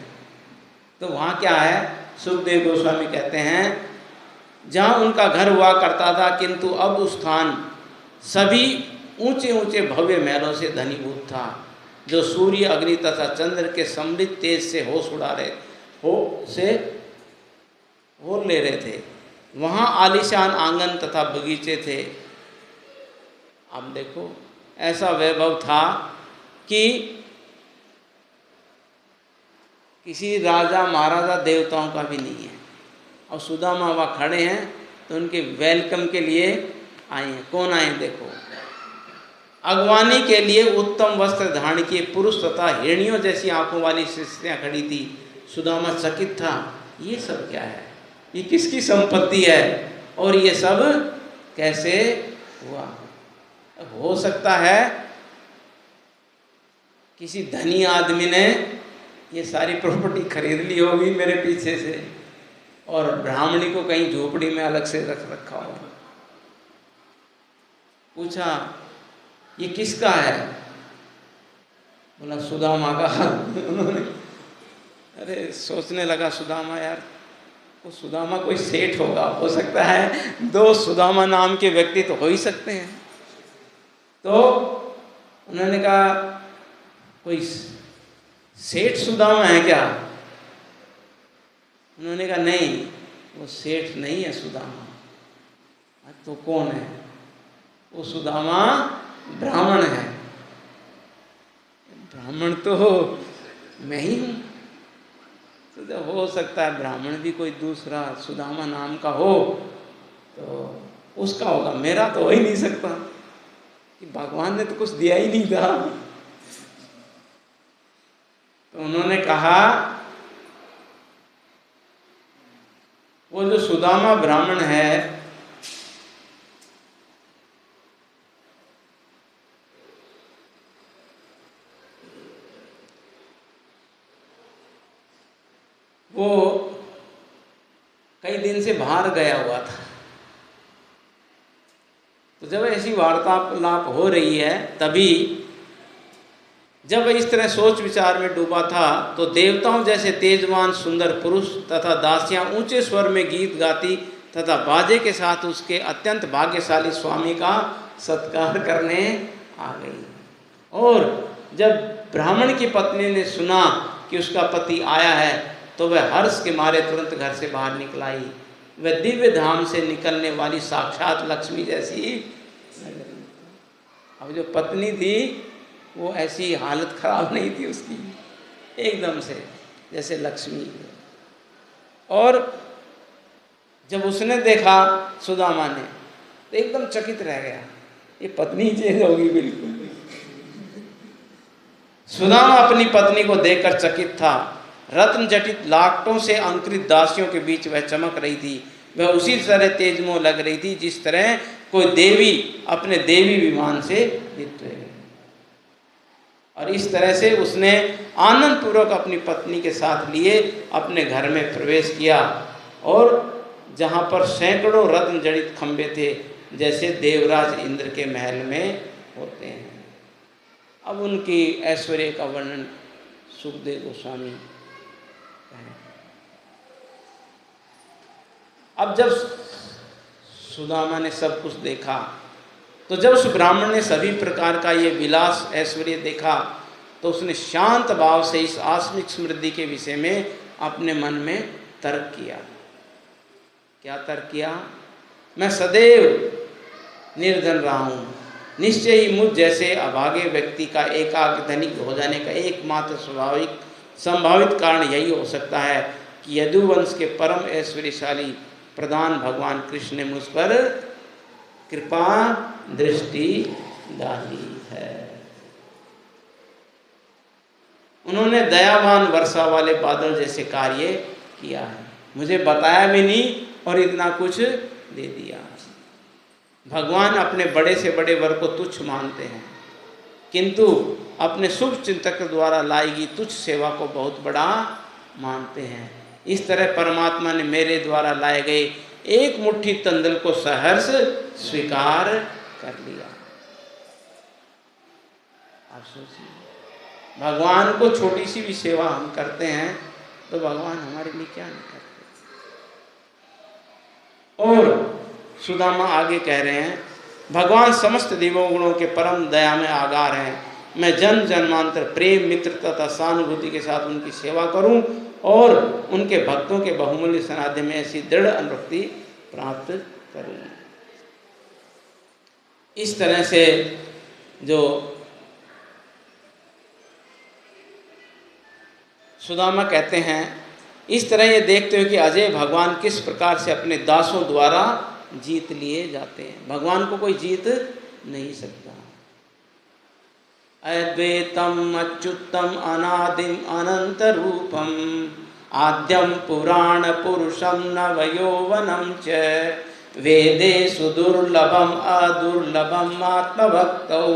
तो वहां क्या है? सुखदेव गोस्वामी कहते हैं जहां उनका घर हुआ करता था, किंतु अब उस स्थान सभी ऊंचे ऊंचे भव्य महलों से धनीभूत था, जो सूर्य, अग्नि तथा चंद्र के सम्मिलित तेज से होश ले रहे थे। वहाँ आलीशान आंगन तथा बगीचे थे। अब देखो ऐसा वैभव था कि किसी राजा महाराजा देवताओं का भी नहीं है। और सुदामा वहाँ खड़े हैं तो उनके वेलकम के लिए आए हैं। कौन आए? देखो, अगवानी के लिए उत्तम वस्त्र धारण किए पुरुष तथा हिरणियों जैसी आंखों वाली स्त्रियां खड़ी थी। सुदामा चकित था, ये सब क्या है, ये किसकी संपत्ति है और ये सब कैसे हुआ। हो सकता है किसी धनी आदमी ने ये सारी प्रॉपर्टी खरीद ली होगी मेरे पीछे से और ब्राह्मणी को कहीं झोपड़ी में अलग से रख रखा होगा। पूछा ये किसका है, बोला सुदामा का। उन्होंने अरे सोचने लगा सुदामा, यार वो सुदामा कोई सेठ होगा, हो सकता है दो सुदामा नाम के व्यक्ति तो हो ही सकते हैं। तो उन्होंने कहा कोई सेठ सुदामा है क्या? उन्होंने कहा नहीं, वो सेठ नहीं है सुदामा। तो कौन है? वो सुदामा ब्राह्मण है। ब्राह्मण तो मैं ही हूँ। तो जब हो सकता है ब्राह्मण भी कोई दूसरा सुदामा नाम का हो तो उसका होगा, मेरा तो हो ही नहीं सकता कि भगवान ने तो कुछ दिया ही नहीं था। तो उन्होंने कहा वो जो सुदामा ब्राह्मण है वो कई दिन से बाहर गया हुआ था। तो जब ऐसी वार्तालाप हो रही है तभी जब इस तरह सोच विचार में डूबा था तो देवताओं जैसे तेजवान सुंदर पुरुष तथा दासियां ऊंचे स्वर में गीत गाती तथा बाजे के साथ उसके अत्यंत भाग्यशाली स्वामी का सत्कार करने आ गई। और जब ब्राह्मण की पत्नी ने सुना कि उसका पति आया है तो वह हर्ष के मारे तुरंत घर से बाहर निकल आई। वह दिव्य धाम से निकलने वाली साक्षात लक्ष्मी जैसी। अब जो पत्नी थी वो ऐसी हालत खराब नहीं थी उसकी, एकदम से जैसे लक्ष्मी। और जब उसने देखा सुदामा ने तो एकदम चकित रह गया, ये पत्नी चेंज होगी बिल्कुल। सुदामा अपनी पत्नी को देखकर चकित था। रत्न जटित लाखों से अंकुरित दासियों के बीच वह चमक रही थी। वह उसी तरह तेजमो लग रही थी जिस तरह कोई देवी अपने देवी विमान से युक्त है। और इस तरह से उसने आनंद पूर्वक अपनी पत्नी के साथ लिए अपने घर में प्रवेश किया और जहाँ पर सैकड़ों रत्न जड़ित खंभे थे जैसे देवराज इंद्र के महल में होते हैं। अब उनकी ऐश्वर्य का वर्णन सुखदेव गोस्वामी कहें। अब जब सुदामा ने सब कुछ देखा तो जब उस ब्राह्मण ने सभी प्रकार का ये विलास ऐश्वर्य देखा तो उसने शांत भाव से इस आत्मिक समृद्धि के विषय में अपने मन में तर्क किया। क्या तर्क किया? मैं सदैव निर्धन रहा हूँ, निश्चय ही मुझ जैसे अभागे व्यक्ति का एकाग्र धनिक हो जाने का एकमात्र स्वाभाविक संभावित कारण यही हो सकता है कि यदुवंश के परम ऐश्वर्यशाली प्रधान भगवान कृष्ण ने मुझ पर कृपा दृष्टि डाली है। उन्होंने दयावान वर्षा वाले बादल जैसे कार्य किया है, मुझे बताया भी नहीं और इतना कुछ दे दिया। भगवान अपने बड़े से बड़े वर को तुच्छ मानते हैं किंतु अपने शुभ चिंतक द्वारा लाई गई तुच्छ सेवा को बहुत बड़ा मानते हैं। इस तरह परमात्मा ने मेरे द्वारा लाए गए एक मुट्ठी तंदल को सहर्ष स्वीकार कर लिया। आप सोचिए, भगवान को छोटी सी भी सेवा हम करते हैं तो भगवान हमारे लिए क्या नहीं करते। और सुदामा आगे कह रहे हैं, भगवान समस्त देवों गुणों के परम दया में आगार हैं। मैं जन्म जन्मांतर प्रेम मित्र तथा सहानुभूति के साथ उनकी सेवा करूं और उनके भक्तों के बहुमूल्य सनाध्य में ऐसी दृढ़ अनुरक्ति प्राप्त करूं। इस तरह से जो सुदामा कहते हैं, इस तरह ये देखते हो कि अजय भगवान किस प्रकार से अपने दासों द्वारा जीत लिए जाते हैं। भगवान को कोई जीत नहीं सकता। अद्वैतम अच्युतम अनादिम अनंत रूपम आद्यम पुराण पुरुषम नवयौवनं च वेदेषु दुर्लभम अदुर्लभम आत्मभक्तौ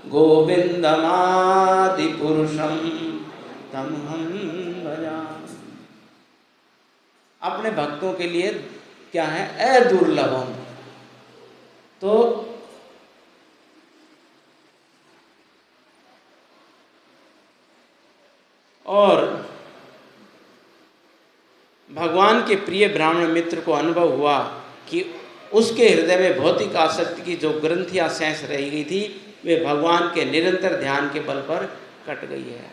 गोविंदमादि पुरुषम तमहं भजामि। अपने भक्तों के लिए क्या है? अदुर्लभम। तो और भगवान के प्रिय ब्राह्मण मित्र को अनुभव हुआ कि उसके हृदय में भौतिक आसक्ति की जो ग्रंथियां शेष रह गई थी वे भगवान के निरंतर ध्यान के बल पर कट गई है।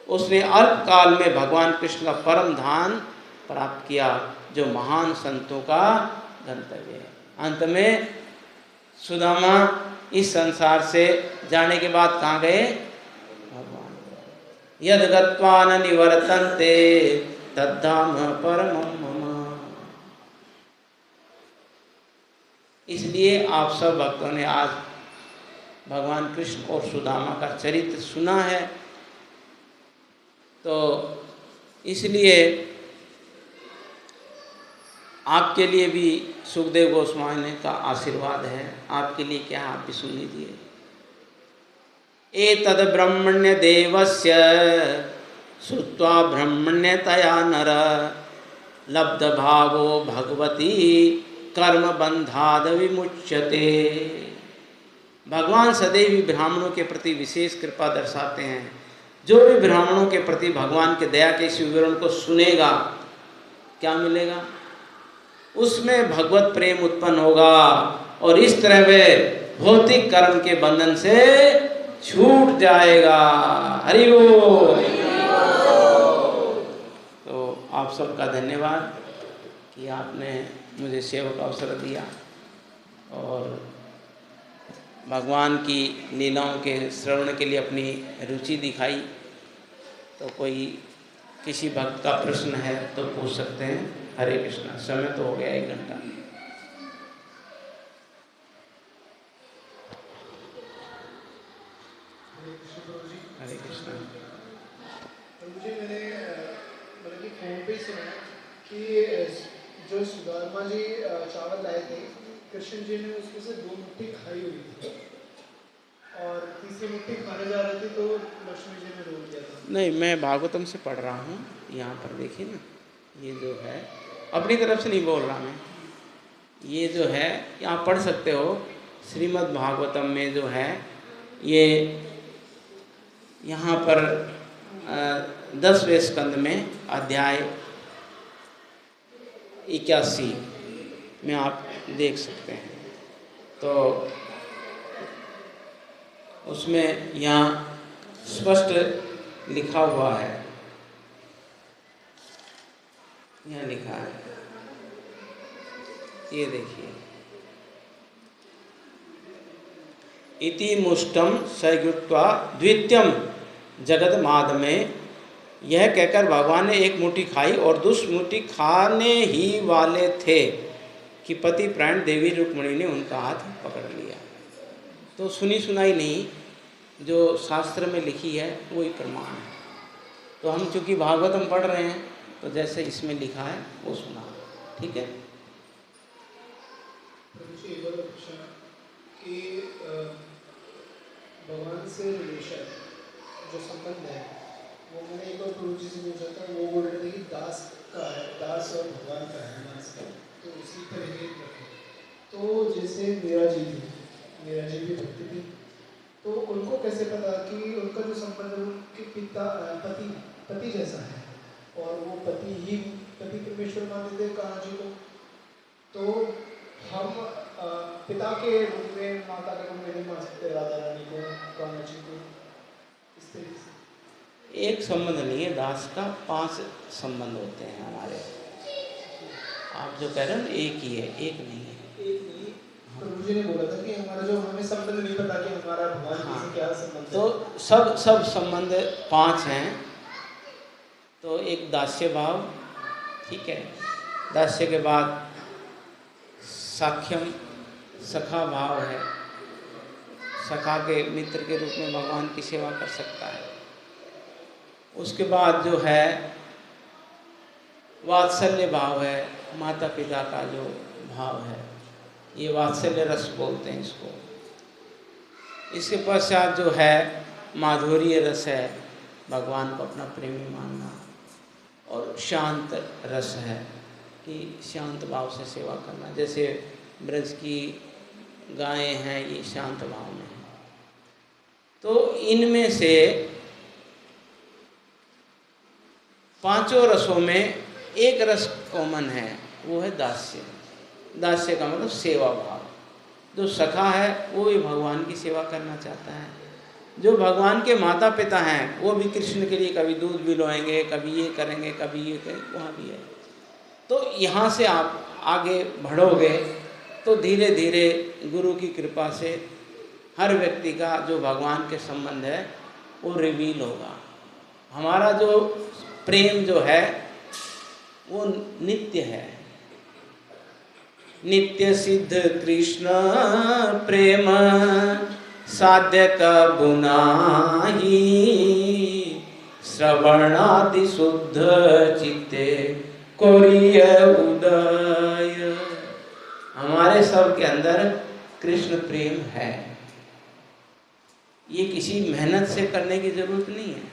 उसने अल्प काल में भगवान कृष्ण का परम धाम प्राप्त किया जो महान संतों का गंतव्य है। अंत में सुदामा इस संसार से जाने के बाद कहाँ गए? भगवान। यद गत्वा न निवर्तन्ते तद्धाम परमं मम। इसलिए आप सब भक्तों ने आज भगवान कृष्ण और सुदामा का चरित्र सुना है, तो इसलिए आपके लिए भी सुखदेव गोस्वामी का आशीर्वाद है। आपके लिए क्या, आप भी सुन लीजिए। एतद् ब्रह्मण्य देवस्य श्रुत्वा ब्रह्मण्यतया नर लब्ध भावो भगवती कर्म बंधाद विमुच्यते। भगवान सदैव ही ब्राह्मणों के प्रति विशेष कृपा दर्शाते हैं। जो भी ब्राह्मणों के प्रति भगवान के दया के इस विवरण को सुनेगा, क्या मिलेगा? उसमें भगवत प्रेम उत्पन्न होगा और इस तरह वे भौतिक कर्म के बंधन से छूट जाएगा। हरि बोल। तो आप सबका धन्यवाद कि आपने मुझे सेवा का अवसर दिया और भगवान की लीलाओं के श्रवण के लिए अपनी रुचि दिखाई। तो कोई किसी भक्त का प्रश्न है तो पूछ सकते हैं। हरे कृष्णा। समय तो हो गया 1 घंटा। हरे कृष्णा। मुझे मैंने मतलब कि फोन पे सुना कि जो सुदामा जी चावल लाए थे, कृष्ण जी ने उसमें से 2 मुट्ठी खाई हुई थी और तीसरी मुट्ठी खाने जा रहे थे तो लक्ष्मी जी ने रोक दिया था। नहीं, मैं भागवतम से पढ़ रहा हूँ। यहाँ पर देखिए ना, ये जो है अपनी तरफ से नहीं बोल रहा मैं, ये जो है यहाँ पढ़ सकते हो। श्रीमद् भागवतम में जो है ये यहाँ पर 10वें स्कंद में अध्याय 81 में आप देख सकते हैं। तो उसमें यहाँ स्पष्ट लिखा हुआ है, यहाँ लिखा है, ये देखिए, इति मुष्टम सयुक्त्वा द्वितीयम जगत माद में। यह कहकर भगवान ने 1 मुट्ठी खाई और दूसरी मुट्ठी खाने ही वाले थे कि पति प्राण देवी रुक्मिणी ने उनका हाथ पकड़ लिया। तो सुनी सुनाई नहीं, जो शास्त्र में लिखी है वही प्रमाण है। तो हम चूँकि भागवतम पढ़ रहे हैं तो जैसे इसमें लिखा है वो सुना, ठीक है। मुझे एक बार पूछना कि भगवान से रिलेशन जो संबंध है वो मैंने एक बार गुरु जी से पूछा था, वो बोल रहे थे कि दास का है, दास और भगवान का है, दास का, तो उसी तरह के रखे। तो जैसे मीरा जी भी भक्ति थी, तो उनको कैसे पता कि उनका जो संबंध है उनके पिता पति जैसा है और वो पति परमेश्वर मानते थे कान्हा जी को। तो हम पिता के रूप में, माता के रूप में नहीं मान सकते राधा रानी को, कान्हा जी को, इस तरीके से। एक संबंध नहीं है दास का, 5 संबंध होते हैं हमारे। आप जो कह रहे हो एक ही है, एक नहीं है। एक नहीं, प्रभु जी ने बोला था कि हमारा जो हमें संबंध नहीं पता कि हमारा भगवान से क्या संबंध है। तो सब संबंध 5 हैं। तो एक दास्य भाव, ठीक है, दास्य के बाद साख्यम सखा भाव है, सखा के मित्र के रूप में भगवान की सेवा कर सकता है। उसके बाद जो है वात्सल्य भाव है, माता पिता का जो भाव है, ये वात्सल्य रस बोलते हैं इसको। इसके पश्चात जो है माधुर्य रस है, भगवान को अपना प्रेमी मानना, और शांत रस है कि शांत भाव से सेवा करना। जैसे ब्रज की गायें हैं, ये शांत भाव में है। तो इनमें से पांचों रसों में एक रस कॉमन है, वो है दास्य। दास्य का मतलब सेवा भाव। जो सखा है वो भी भगवान की सेवा करना चाहता है। जो भगवान के माता पिता हैं वो भी कृष्ण के लिए कभी दूध बिलोएंगे, कभी ये करेंगे, कभी ये करेंगे, वहाँ भी है। तो यहाँ से आप आगे बढ़ोगे तो धीरे धीरे गुरु की कृपा से हर व्यक्ति का जो भगवान के संबंध है वो रिवील होगा। हमारा जो प्रेम जो है वो नित्य है, नित्य सिद्ध कृष्ण प्रेम साध्य कबहु नाहि, श्रवणादि शुद्ध चित्ते कोरिय उदय। हमारे सब के अंदर कृष्ण प्रेम है, ये किसी मेहनत से करने की जरूरत नहीं है।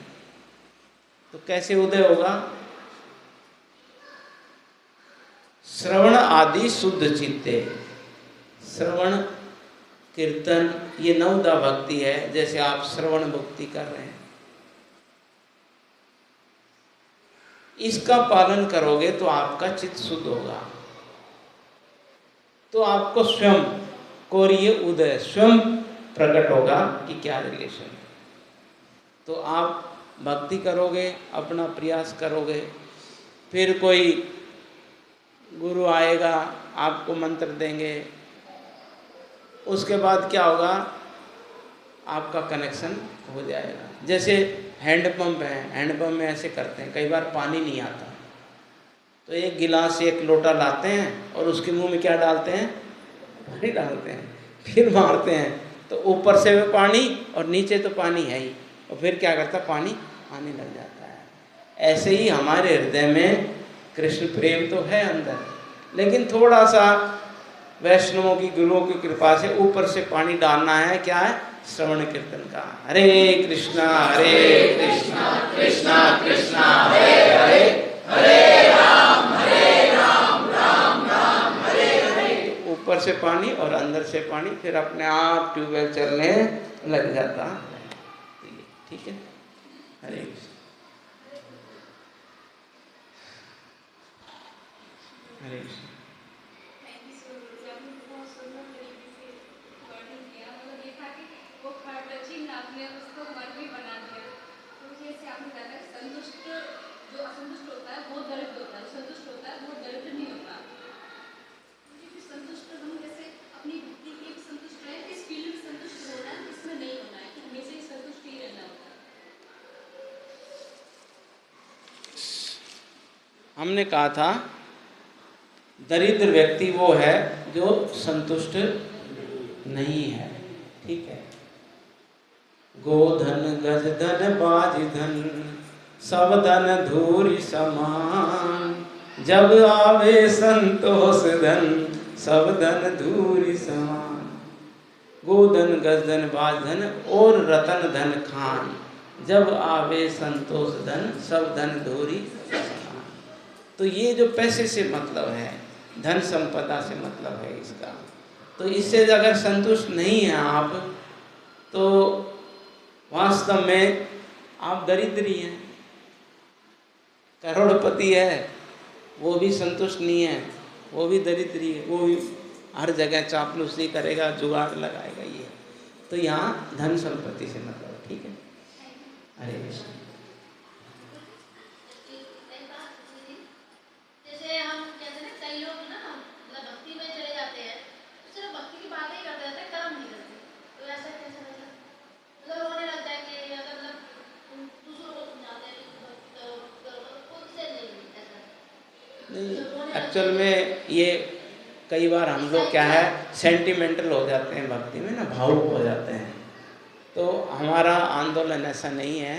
तो कैसे उदय होगा? श्रवण आदि शुद्ध चित्ते। श्रवण कीर्तन ये नवदा भक्ति है, जैसे आप श्रवण भक्ति कर रहे हैं, इसका पालन करोगे तो आपका चित्त शुद्ध होगा। तो आपको स्वयं कोरिय उदय, स्वयं प्रकट होगा कि क्या रिलेशन। तो आप भक्ति करोगे, अपना प्रयास करोगे, फिर कोई गुरु आएगा, आपको मंत्र देंगे, उसके बाद क्या होगा, आपका कनेक्शन हो जाएगा। जैसे हैंडपंप है, हैंडपंप में ऐसे करते हैं, कई बार पानी नहीं आता तो एक गिलास एक लोटा लाते हैं और उसके मुंह में क्या डालते हैं, पानी डालते हैं, फिर मारते हैं तो ऊपर से भी पानी और नीचे तो पानी है ही, और फिर क्या करता, पानी आने लग जाता है। ऐसे ही हमारे हृदय में कृष्ण प्रेम तो है अंदर, लेकिन थोड़ा सा वैष्णवों की, गुरुओं की कृपा से ऊपर से पानी डालना है। क्या है? श्रवण कीर्तन का। हरे कृष्णा कृष्णा कृष्णा हरे हरे, हरे राम राम राम हरे हरे। ऊपर से पानी और अंदर से पानी, फिर अपने आप ट्यूबवेल चलने लग जाता है। ठीक है, हरे कृष्ण। हरे कृष्ण। हमने कहा था दरिद्र व्यक्ति वो है जो संतुष्ट नहीं है। ठीक है, गोधन गज धन बाज धन सब धन धूरि समान, जब आवे संतोष धन सब धन धूरि समान। गोधन गज धन बाज धन और रतन धन खान, जब आवे संतोष धन सब धन धूरि समान। तो ये जो पैसे से मतलब है, धन संपदा से मतलब है इसका, तो इससे अगर संतुष्ट नहीं हैं आप तो वास्तव में आप दरिद्री हैं। करोड़पति है वो भी संतुष्ट नहीं है, वो भी दरिद्री है, वो भी हर जगह चापलूसी करेगा, जुगाड़ लगाएगा। ये तो यहाँ धन संपत्ति से मतलब है। ठीक है, हरे कृष्ण। एक्चुअल में ये कई बार हम लोग क्या है, सेंटिमेंटल हो जाते हैं भक्ति में ना, भावुक हो जाते हैं। तो हमारा आंदोलन ऐसा नहीं है।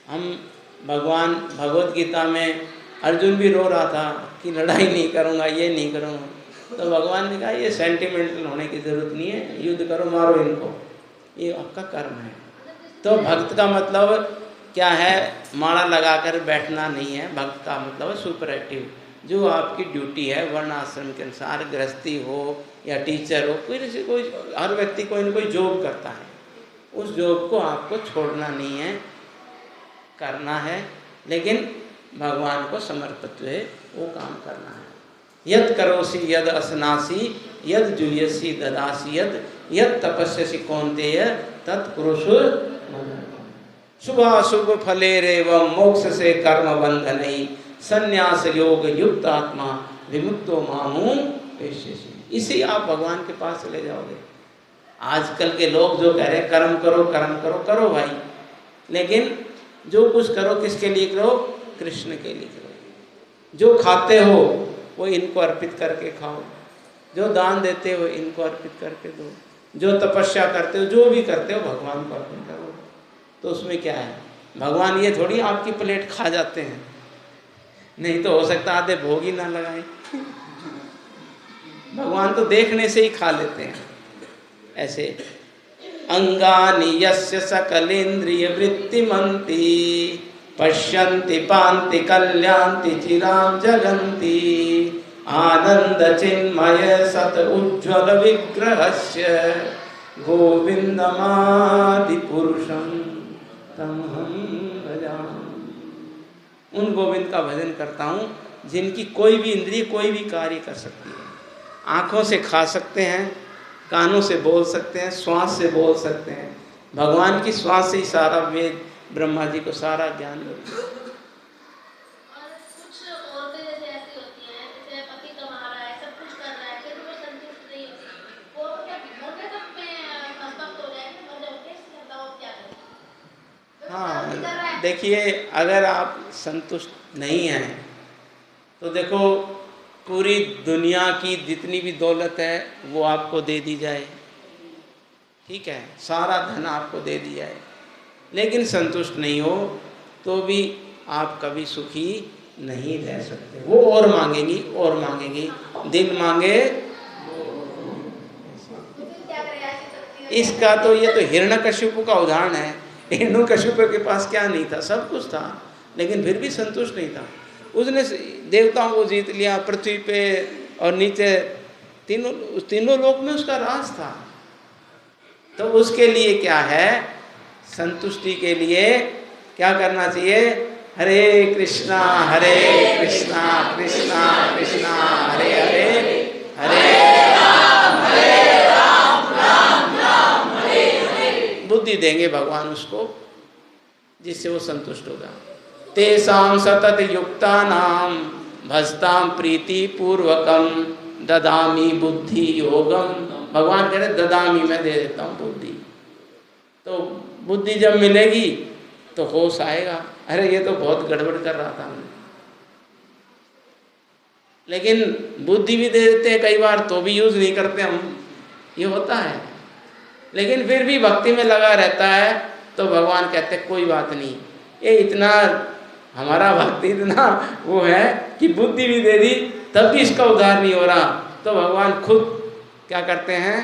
हम भगवान भगवत गीता में अर्जुन भी रो रहा था कि लड़ाई नहीं करूँगा, ये नहीं करूँगा, तो भगवान ने कहा ये सेंटिमेंटल होने की ज़रूरत नहीं है, युद्ध करो, मारो इनको, ये आपका कर्म है। तो भक्त का मतलब क्या है, माला लगाकर बैठना नहीं है। भक्त का मतलब सुपर एक्टिव, जो आपकी ड्यूटी है वर्ण आश्रम के अनुसार, गृहस्थी हो या टीचर हो, कोई हर व्यक्ति कोई ना कोई जॉब करता है, उस जॉब को आपको छोड़ना नहीं है, करना है, लेकिन भगवान को समर्पित है, वो काम करना है। यद करोसि यद असनासि यद जुह्यसि ददासि यद तपस्यसि कौन्तेय तत्कुरुषु। शुभाशुभ फलेरेवं मोक्ष से कर्म बंधनई संन्यास योग युक्त आत्मा विमुक्तो मामू पेश्यसि। इसी आप भगवान के पास चले जाओगे। आजकल के लोग जो कह रहे हैं कर्म करो कर्म करो, करो भाई, लेकिन जो कुछ करो किसके लिए करो, कृष्ण के लिए करो। जो खाते हो वो इनको अर्पित करके खाओ, जो दान देते हो इनको अर्पित करके दो, जो तपस्या करते हो, जो भी करते हो भगवान को अर्पित करो। तो उसमें क्या है, भगवान ये थोड़ी आपकी प्लेट खा जाते हैं, नहीं तो हो सकता आधे भोग ही ना लगाए। भगवान तो देखने से ही खा लेते हैं। ऐसे अंगानि यस्य सकलेन्द्रिय वृत्तिमन्ति पश्यन्ति पान्ति कल्यान्ति चिरां जगन्ति आनंद चिन्मय सत उज्ज्वल विग्रहस्य गोविंदमादि पुरुषं तमहं भजामि। उन गोविंद का भजन करता हूँ जिनकी कोई भी इंद्रिय कोई भी कार्य कर सकती है। आँखों से खा सकते हैं, कानों से बोल सकते हैं, श्वास से बोल सकते हैं। भगवान की श्वास से ही सारा वेद ब्रह्मा जी को सारा ज्ञान मिलता है। और कुछ औरतें जैसे ऐसी होती हैं, जैसे पति कमा रहा है, सब कुछ कर रहा है, फिर वो संतुष्ट नहीं होती, वो मरने तक में अस्वस्थ हो जाएगी, मर जाओगे, इसलिए बताओ क्या करें। हाँ देखिए, अगर आप संतुष्ट नहीं हैं तो देखो पूरी दुनिया की जितनी भी दौलत है वो आपको दे दी जाए, ठीक है, सारा धन आपको दे दिया है, लेकिन संतुष्ट नहीं हो तो भी आप कभी सुखी नहीं रह सकते। वो और मांगेंगी और मांगेंगी, दिन मांगे। इसका तो ये तो हिरण्यकशिपु का उदाहरण है। हिरण्यकशिपु के पास क्या नहीं था, सब कुछ था, लेकिन फिर भी संतुष्ट नहीं था। उसने देवताओं को जीत लिया, पृथ्वी पे और नीचे तीनों लोक में उसका राज था। तो उसके लिए क्या है, संतुष्टि के लिए क्या करना चाहिए, हरे कृष्णा कृष्णा कृष्णा हरे हरे, हरे राम राम राम हरे हरे। बुद्धि देंगे भगवान उसको, जिससे वो संतुष्ट होगा। तेषां सतत युक्तानां भजतां प्रीति पूर्वकम ददामि बुद्धि योगम। भगवान कह रहे ददामी, मैं दे देता हूँ बुद्धि। तो बुद्धि जब मिलेगी तो होश आएगा, अरे ये तो बहुत गड़बड़ कर रहा था मैं। लेकिन बुद्धि भी दे देते हैं कई बार तो भी यूज नहीं करते हम, ये होता है। लेकिन फिर भी भक्ति में लगा रहता है तो भगवान कहते हैं कोई बात नहीं, ये इतना हमारा भक्ति इतना वो है कि बुद्धि भी दे दी तब भी इसका उद्धार नहीं हो रहा। तो भगवान खुद क्या करते हैं,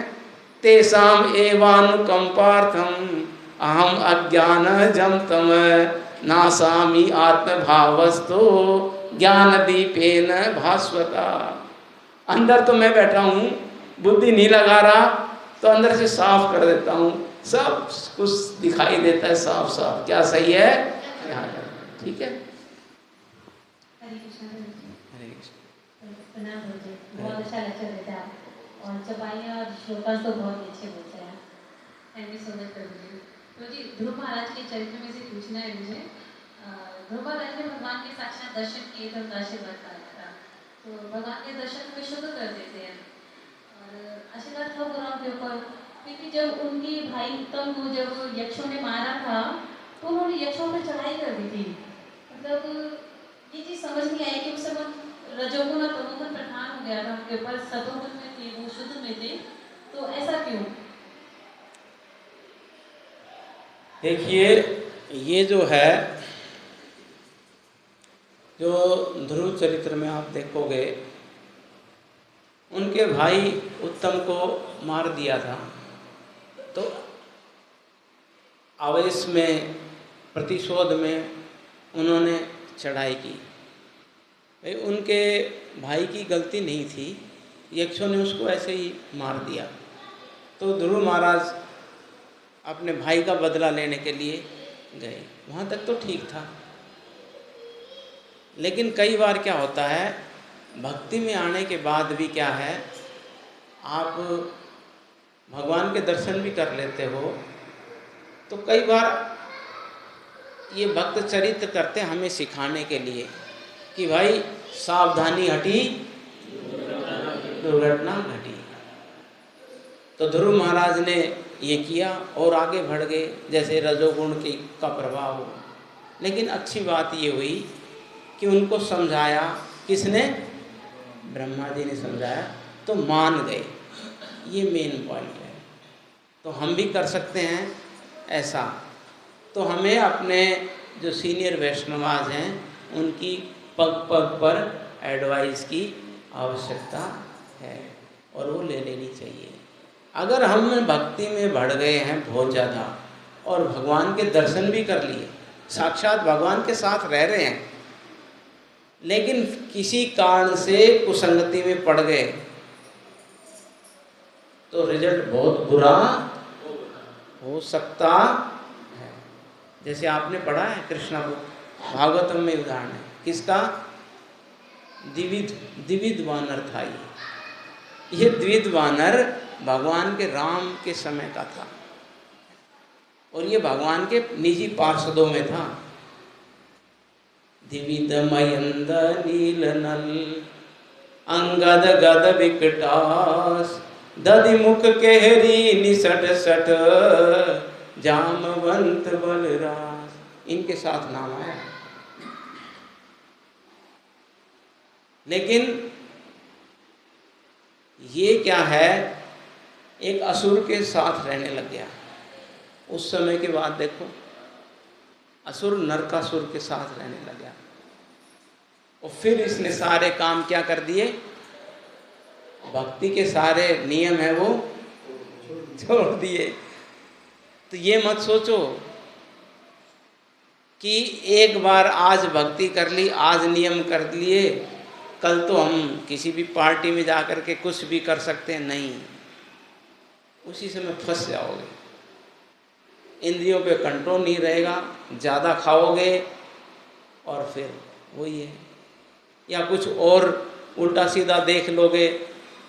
तेषाम एवानुकंपार्थम अहम अज्ञान जम तम नासामि आत्मभावस्तो ज्ञान दीपेन भास्वता। अंदर तो मैं बैठा हूँ, बुद्धि नहीं लगा रहा तो अंदर से साफ कर देता हूँ, सब कुछ दिखाई देता है साफ साफ, क्या सही है यहाँ कर, ठीक है। हरे कृष्ण। हरे कृष्ण। बहुत अच्छा लेक्चर देते हैं आप, और चपाई और श्लोकास तो बहुत अच्छे बोलते हैं। थैंक यू सो मच प्रभु जी। तो जी ध्रुव महाराज के चरित्र में से पूछना है मुझे। ध्रुव महाराज ने भगवान के साक्षात दर्शन किए थे, उनका आशीर्वाद पाया था, तो भगवान के दर्शन को शुद्ध कर देते हैं और आशीर्वाद था गुरुओं के ऊपर, क्योंकि जब उनके भाई उत्तम को जब यक्षों ने मारा था तो उन्होंने यक्षों पर चढ़ाई कर दी थी। मतलब ये चीज़ समझ नहीं आई कि उस समय रजोगुण और तमोगुण प्रधान हो गया था उनके ऊपर, सतोगुण में थे, वो शुद्ध में थे, तो ऐसा क्यों? देखिए ये जो है जो ध्रुव चरित्र में आप देखोगे, उनके भाई उत्तम को मार दिया था, तो आवेश में, प्रतिशोध में उन्होंने चढ़ाई की। भाई उनके भाई की गलती नहीं थी, यक्षों ने उसको ऐसे ही मार दिया। तो ध्रुव महाराज अपने भाई का बदला लेने के लिए गए, वहाँ तक तो ठीक था। लेकिन कई बार क्या होता है, भक्ति में आने के बाद भी क्या है, आप भगवान के दर्शन भी कर लेते हो, तो कई बार ये भक्त चरित्र करते हमें सिखाने के लिए कि भाई सावधानी हटी दुर्घटना घटी। तो ध्रुव महाराज ने ये किया और आगे बढ़ गए, जैसे रजोगुण का प्रभाव हो। लेकिन अच्छी बात ये हुई कि उनको समझाया, किसने? ब्रह्मा जी ने समझाया, तो मान गए। ये मेन पॉइंट है। तो हम भी कर सकते हैं ऐसा। तो हमें अपने जो सीनियर वैष्णवाज हैं उनकी पग पग पर एडवाइस की आवश्यकता है और वो ले लेनी चाहिए। अगर हम भक्ति में बढ़ गए हैं बहुत ज़्यादा और भगवान के दर्शन भी कर लिए, साक्षात भगवान के साथ रह रहे हैं, लेकिन किसी कारण से कुसंगति में पड़ गए, तो रिजल्ट बहुत बुरा हो सकता है। जैसे आपने पढ़ा है कृष्णा को भागवतम में उदाहरण है, किसका? द्विविध वानर था। ये द्विविध वानर भगवान के राम के समय का था और ये भगवान के निजी पार्षदों में था। द्विविध मयंद नील नल अंगद गद विकटास दधि मुख केहरी निसट सठ जामवंत बलराज, इनके साथ नाम आया। लेकिन ये क्या है, एक असुर के साथ रहने लग गया। उस समय के बाद देखो, असुर नरकासुर के साथ रहने लग गया और फिर इसने सारे काम क्या कर दिए, भक्ति के सारे नियम है वो छोड़ दिए। तो ये मत सोचो कि एक बार आज भक्ति कर ली, आज नियम कर लिए, कल तो हम किसी भी पार्टी में जा कर के कुछ भी कर सकते हैं। नहीं, उसी समय फंस जाओगे, इंद्रियों पे कंट्रोल नहीं रहेगा, ज़्यादा खाओगे और फिर वही है। या कुछ और उल्टा सीधा देख लोगे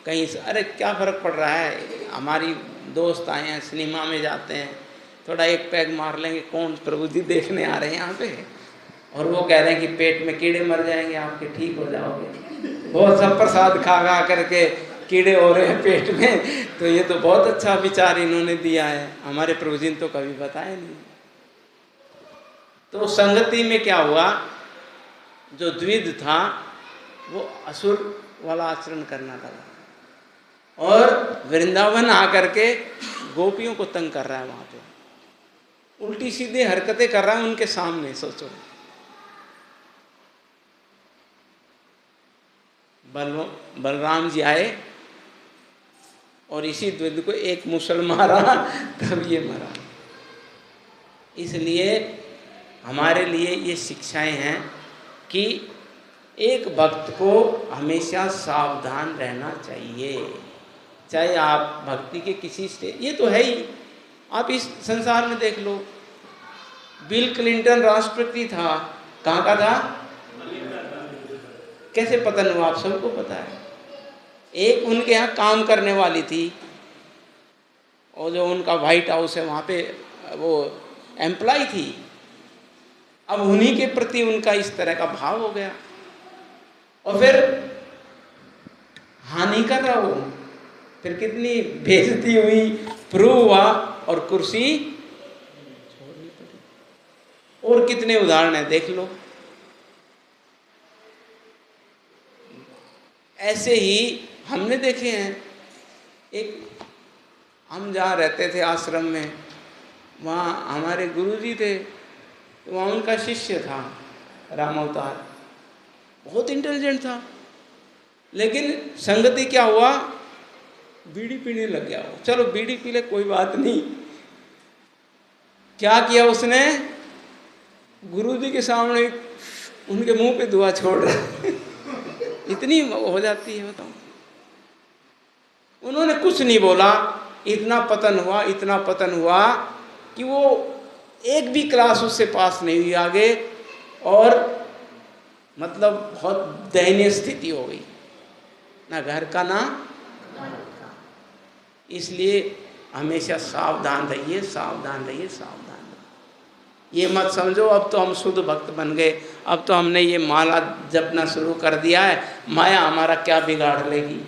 कहीं से, अरे क्या फ़र्क पड़ रहा है, हमारी दोस्त आए हैं, सिनेमा में जाते हैं, थोड़ा एक पैग मार लेंगे, कौन प्रभु जी देखने आ रहे हैं यहाँ पे, और वो कह रहे हैं कि पेट में कीड़े मर जाएंगे आपके, ठीक हो जाओगे। बहुत सब प्रसाद खा खा करके कीड़े हो रहे हैं पेट में, तो ये तो बहुत अच्छा विचार इन्होंने दिया है, हमारे प्रभु जी ने तो कभी बताया नहीं। तो संगति में क्या हुआ, जो द्विध था वो असुर वाला आचरण करना लगा और वृंदावन आकर के गोपियों को तंग कर रहा है, वहाँ पे उल्टी सीधी हरकतें कर रहा है उनके सामने। सोचो, बलराम जी आए और इसी द्विध को एक मुसल मारा, तब ये मरा। इसलिए हमारे लिए ये शिक्षाएं हैं कि एक भक्त को हमेशा सावधान रहना चाहिए, चाहे आप भक्ति के किसी स्टेज, ये तो है ही, आप इस संसार में देख लो, बिल क्लिंटन राष्ट्रपति था, कहाँ का था, कैसे पतन हुआ आप सबको पता है। एक उनके यहाँ काम करने वाली थी और जो उनका व्हाइट हाउस है वहाँ पे वो एम्प्लॉय थी, अब उन्हीं के प्रति उनका इस तरह का भाव हो गया और फिर हानि कर रहा वो, फिर कितनी बेइज्जती हुई, प्रूव हुआ और कुर्सी छोड़नी पड़ी। और कितने उदाहरण हैं देख लो। ऐसे ही हमने देखे हैं, एक हम जहाँ रहते थे आश्रम में, वहाँ हमारे गुरुजी थे, वहाँ उनका शिष्य था राम अवतार, बहुत इंटेलिजेंट था, लेकिन संगति क्या हुआ, बीड़ी पीने लग गया वो। चलो बीड़ी पी ले कोई बात नहीं, क्या किया उसने, गुरुजी के सामने उनके मुंह पे दुआ छोड़ रहा इतनी हो जाती है, बताओ। उन्होंने कुछ नहीं बोला, इतना पतन हुआ, इतना पतन हुआ कि वो एक भी क्लास उससे पास नहीं हुई आगे, और मतलब बहुत दयनीय स्थिति हो गई, ना घर का ना। इसलिए हमेशा सावधान रहिए, सावधान रहिए, सावधान रहिए। ये मत समझो अब तो हम शुद्ध भक्त बन गए, अब तो हमने ये माला जपना शुरू कर दिया है, माया हमारा क्या बिगाड़ लेगी।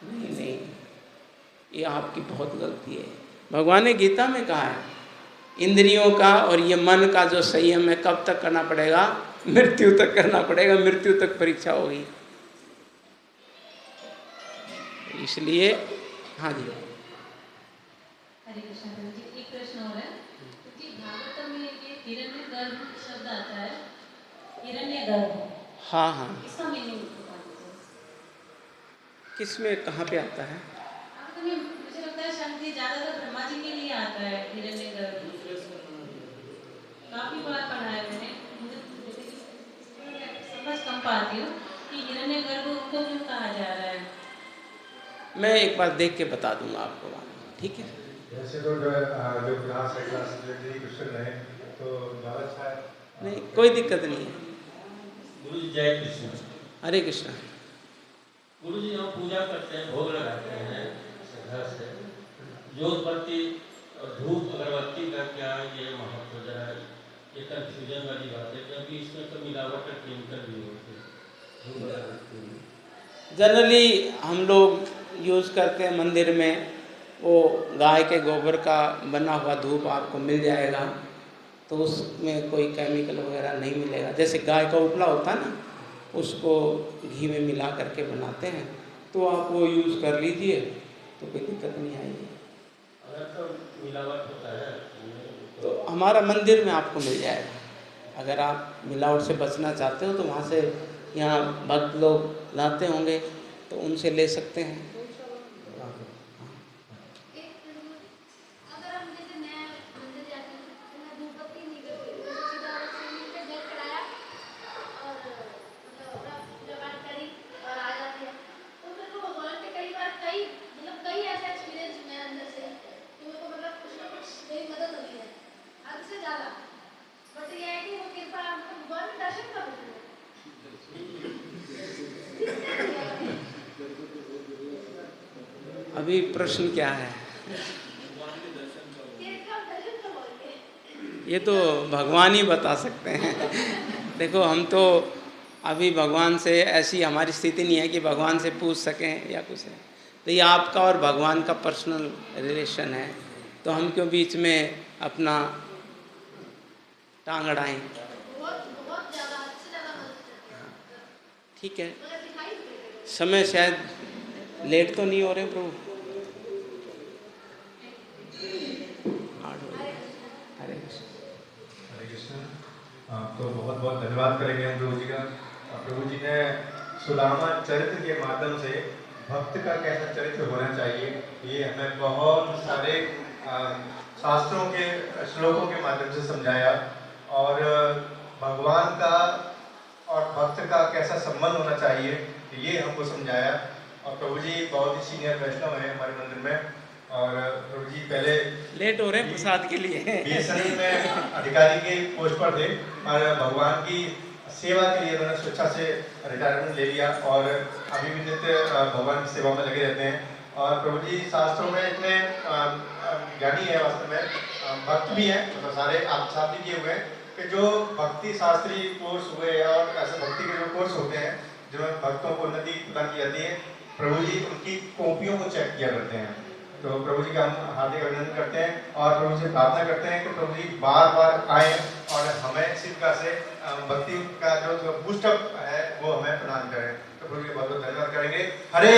नहीं नहीं, ये आपकी बहुत गलती है। भगवान ने गीता में कहा है, इंद्रियों का और ये मन का जो संयम है कब तक करना पड़ेगा, मृत्यु तक करना पड़ेगा, मृत्यु तक परीक्षा होगी। इसलिए हाँ जी। हरे कृष्ण प्रभु जी, एक प्रश्न और है, क्योंकि भागवत में ये हिरण्यगर्भ शब्द आता है, हिरण्यगर्भ। हाँ हाँ, इसका मीनिंग बता दीजिए। किसमें कहाँ पे आता है? भागवत में मुझे लगता है शायद ये ज्यादातर ब्रह्मा जी के लिए आता है, हिरण्यगर्भ। काफी बार पढ़ा है मैंने, मुझे समझ कम पाती हूँ कि हिरण्यगर्भ उनको क्यों कहा जा रहा है। मैं एक बार देख के बता दूंगा आपको, ठीक है। वैसे तो जो क्लास है, क्लास क्वेश्चन है तो ज़्यादा अच्छा है। नहीं कोई दिक्कत नहीं है। गुरु जी जय कृष्ण। हरे कृष्ण। गुरु जी हम पूजा करते हैं, भोग लगाते हैं श्रद्धा से, जोत बत्ती और धूप अगरबत्ती का क्या ये महत्व, जरा ये कन्फ्यूजन वाली बात है, क्योंकि इसमें तो मिलावट का केमिकल भी होते हैं। जनरली हम लोग यूज़ करते हैं मंदिर में, वो गाय के गोबर का बना हुआ धूप आपको मिल जाएगा, तो उसमें कोई केमिकल वगैरह नहीं मिलेगा। जैसे गाय का उपला होता है ना, उसको घी में मिला करके बनाते हैं, तो आप वो यूज़ कर लीजिए तो कोई दिक्कत नहीं आएगी। अगर तो मिलावट होता है तो हमारा मंदिर में आपको मिल जाएगा। अगर आप मिलावट से बचना चाहते हो तो वहाँ से, यहाँ भक्त लोग लाते होंगे तो उनसे ले सकते हैं। अगर हम जैसे मैं मंदिर जाती हूँ तो मैं धूप बत्ती नहीं करती, सीधा शिवलिंग पे जल चढ़ाया और मतलब पूजा पाठ करी और आ जाती है। तो मेरे को भगवान के कई ऐसे एक्सपीरियंस मैं अंदर से कि मेरे को मतलब कुछ ना कुछ मेरी मदद होती है हद से ज़्यादा। बट ये है कि वो कृपा मतलब भगवान के दर्शन कर लेते हैं। अभी प्रश्न क्या है? ये तो भगवान ही बता सकते हैं। देखो हम तो अभी भगवान से, ऐसी हमारी स्थिति नहीं है कि भगवान से पूछ सकें या कुछ है, तो ये आपका और भगवान का पर्सनल रिलेशन है, तो हम क्यों बीच में अपना टांग अड़ाएं। बहुत ज़्यादा हद से ज़्यादा मदद करते हैं। ठीक है, मगर दिखाई नहीं देते। समय शायद लेट तो नहीं हो रहे प्रभु? हरे कृष्ण। हरे कृष्ण। तो बहुत बहुत धन्यवाद करेंगे हम प्रभु जी का। प्रभु जी ने सुदामा चरित्र के माध्यम से भक्त का कैसा चरित्र होना चाहिए, ये हमें बहुत सारे शास्त्रों के श्लोकों के माध्यम से समझाया, और भगवान का और भक्त का कैसा संबंध होना चाहिए ये हमको समझाया। और प्रभु जी बहुत ही सीनियर वैष्णव हैं हमारे मंदिर में, और प्रभु जी पहले लेट हो रहे हैं प्रसाद के लिए। BSNL में अधिकारी के पोस्ट पर थे, और भगवान की सेवा के लिए उन्होंने स्वेच्छा से रिटायरमेंट ले लिया, और अभी भी नित्य भगवान की सेवा में लगे रहते हैं। और प्रभु जी शास्त्रों में इतने ज्ञानी है, वास्तव में भक्त भी हैं, मतलब सारे आप साथ भी किए हुए हैं कि जो भक्ति शास्त्री कोर्स हुए और ऐसे भक्ति के जो कोर्स होते हैं जिनमें भक्तों को उन्नति प्रदान की जाती है, प्रभु जी उनकी कॉपियों को चेक किया करते हैं। तो प्रभु जी का हम हार्दिक अभिनंदन करते हैं, और प्रभु से प्रार्थना करते हैं कि प्रभु जी बार बार आए और हमें शिवका से भक्ति का जो बूस्टअप है वो हमें प्रदान करें। तो प्रभु जी बहुत बहुत धन्यवाद करेंगे। हरे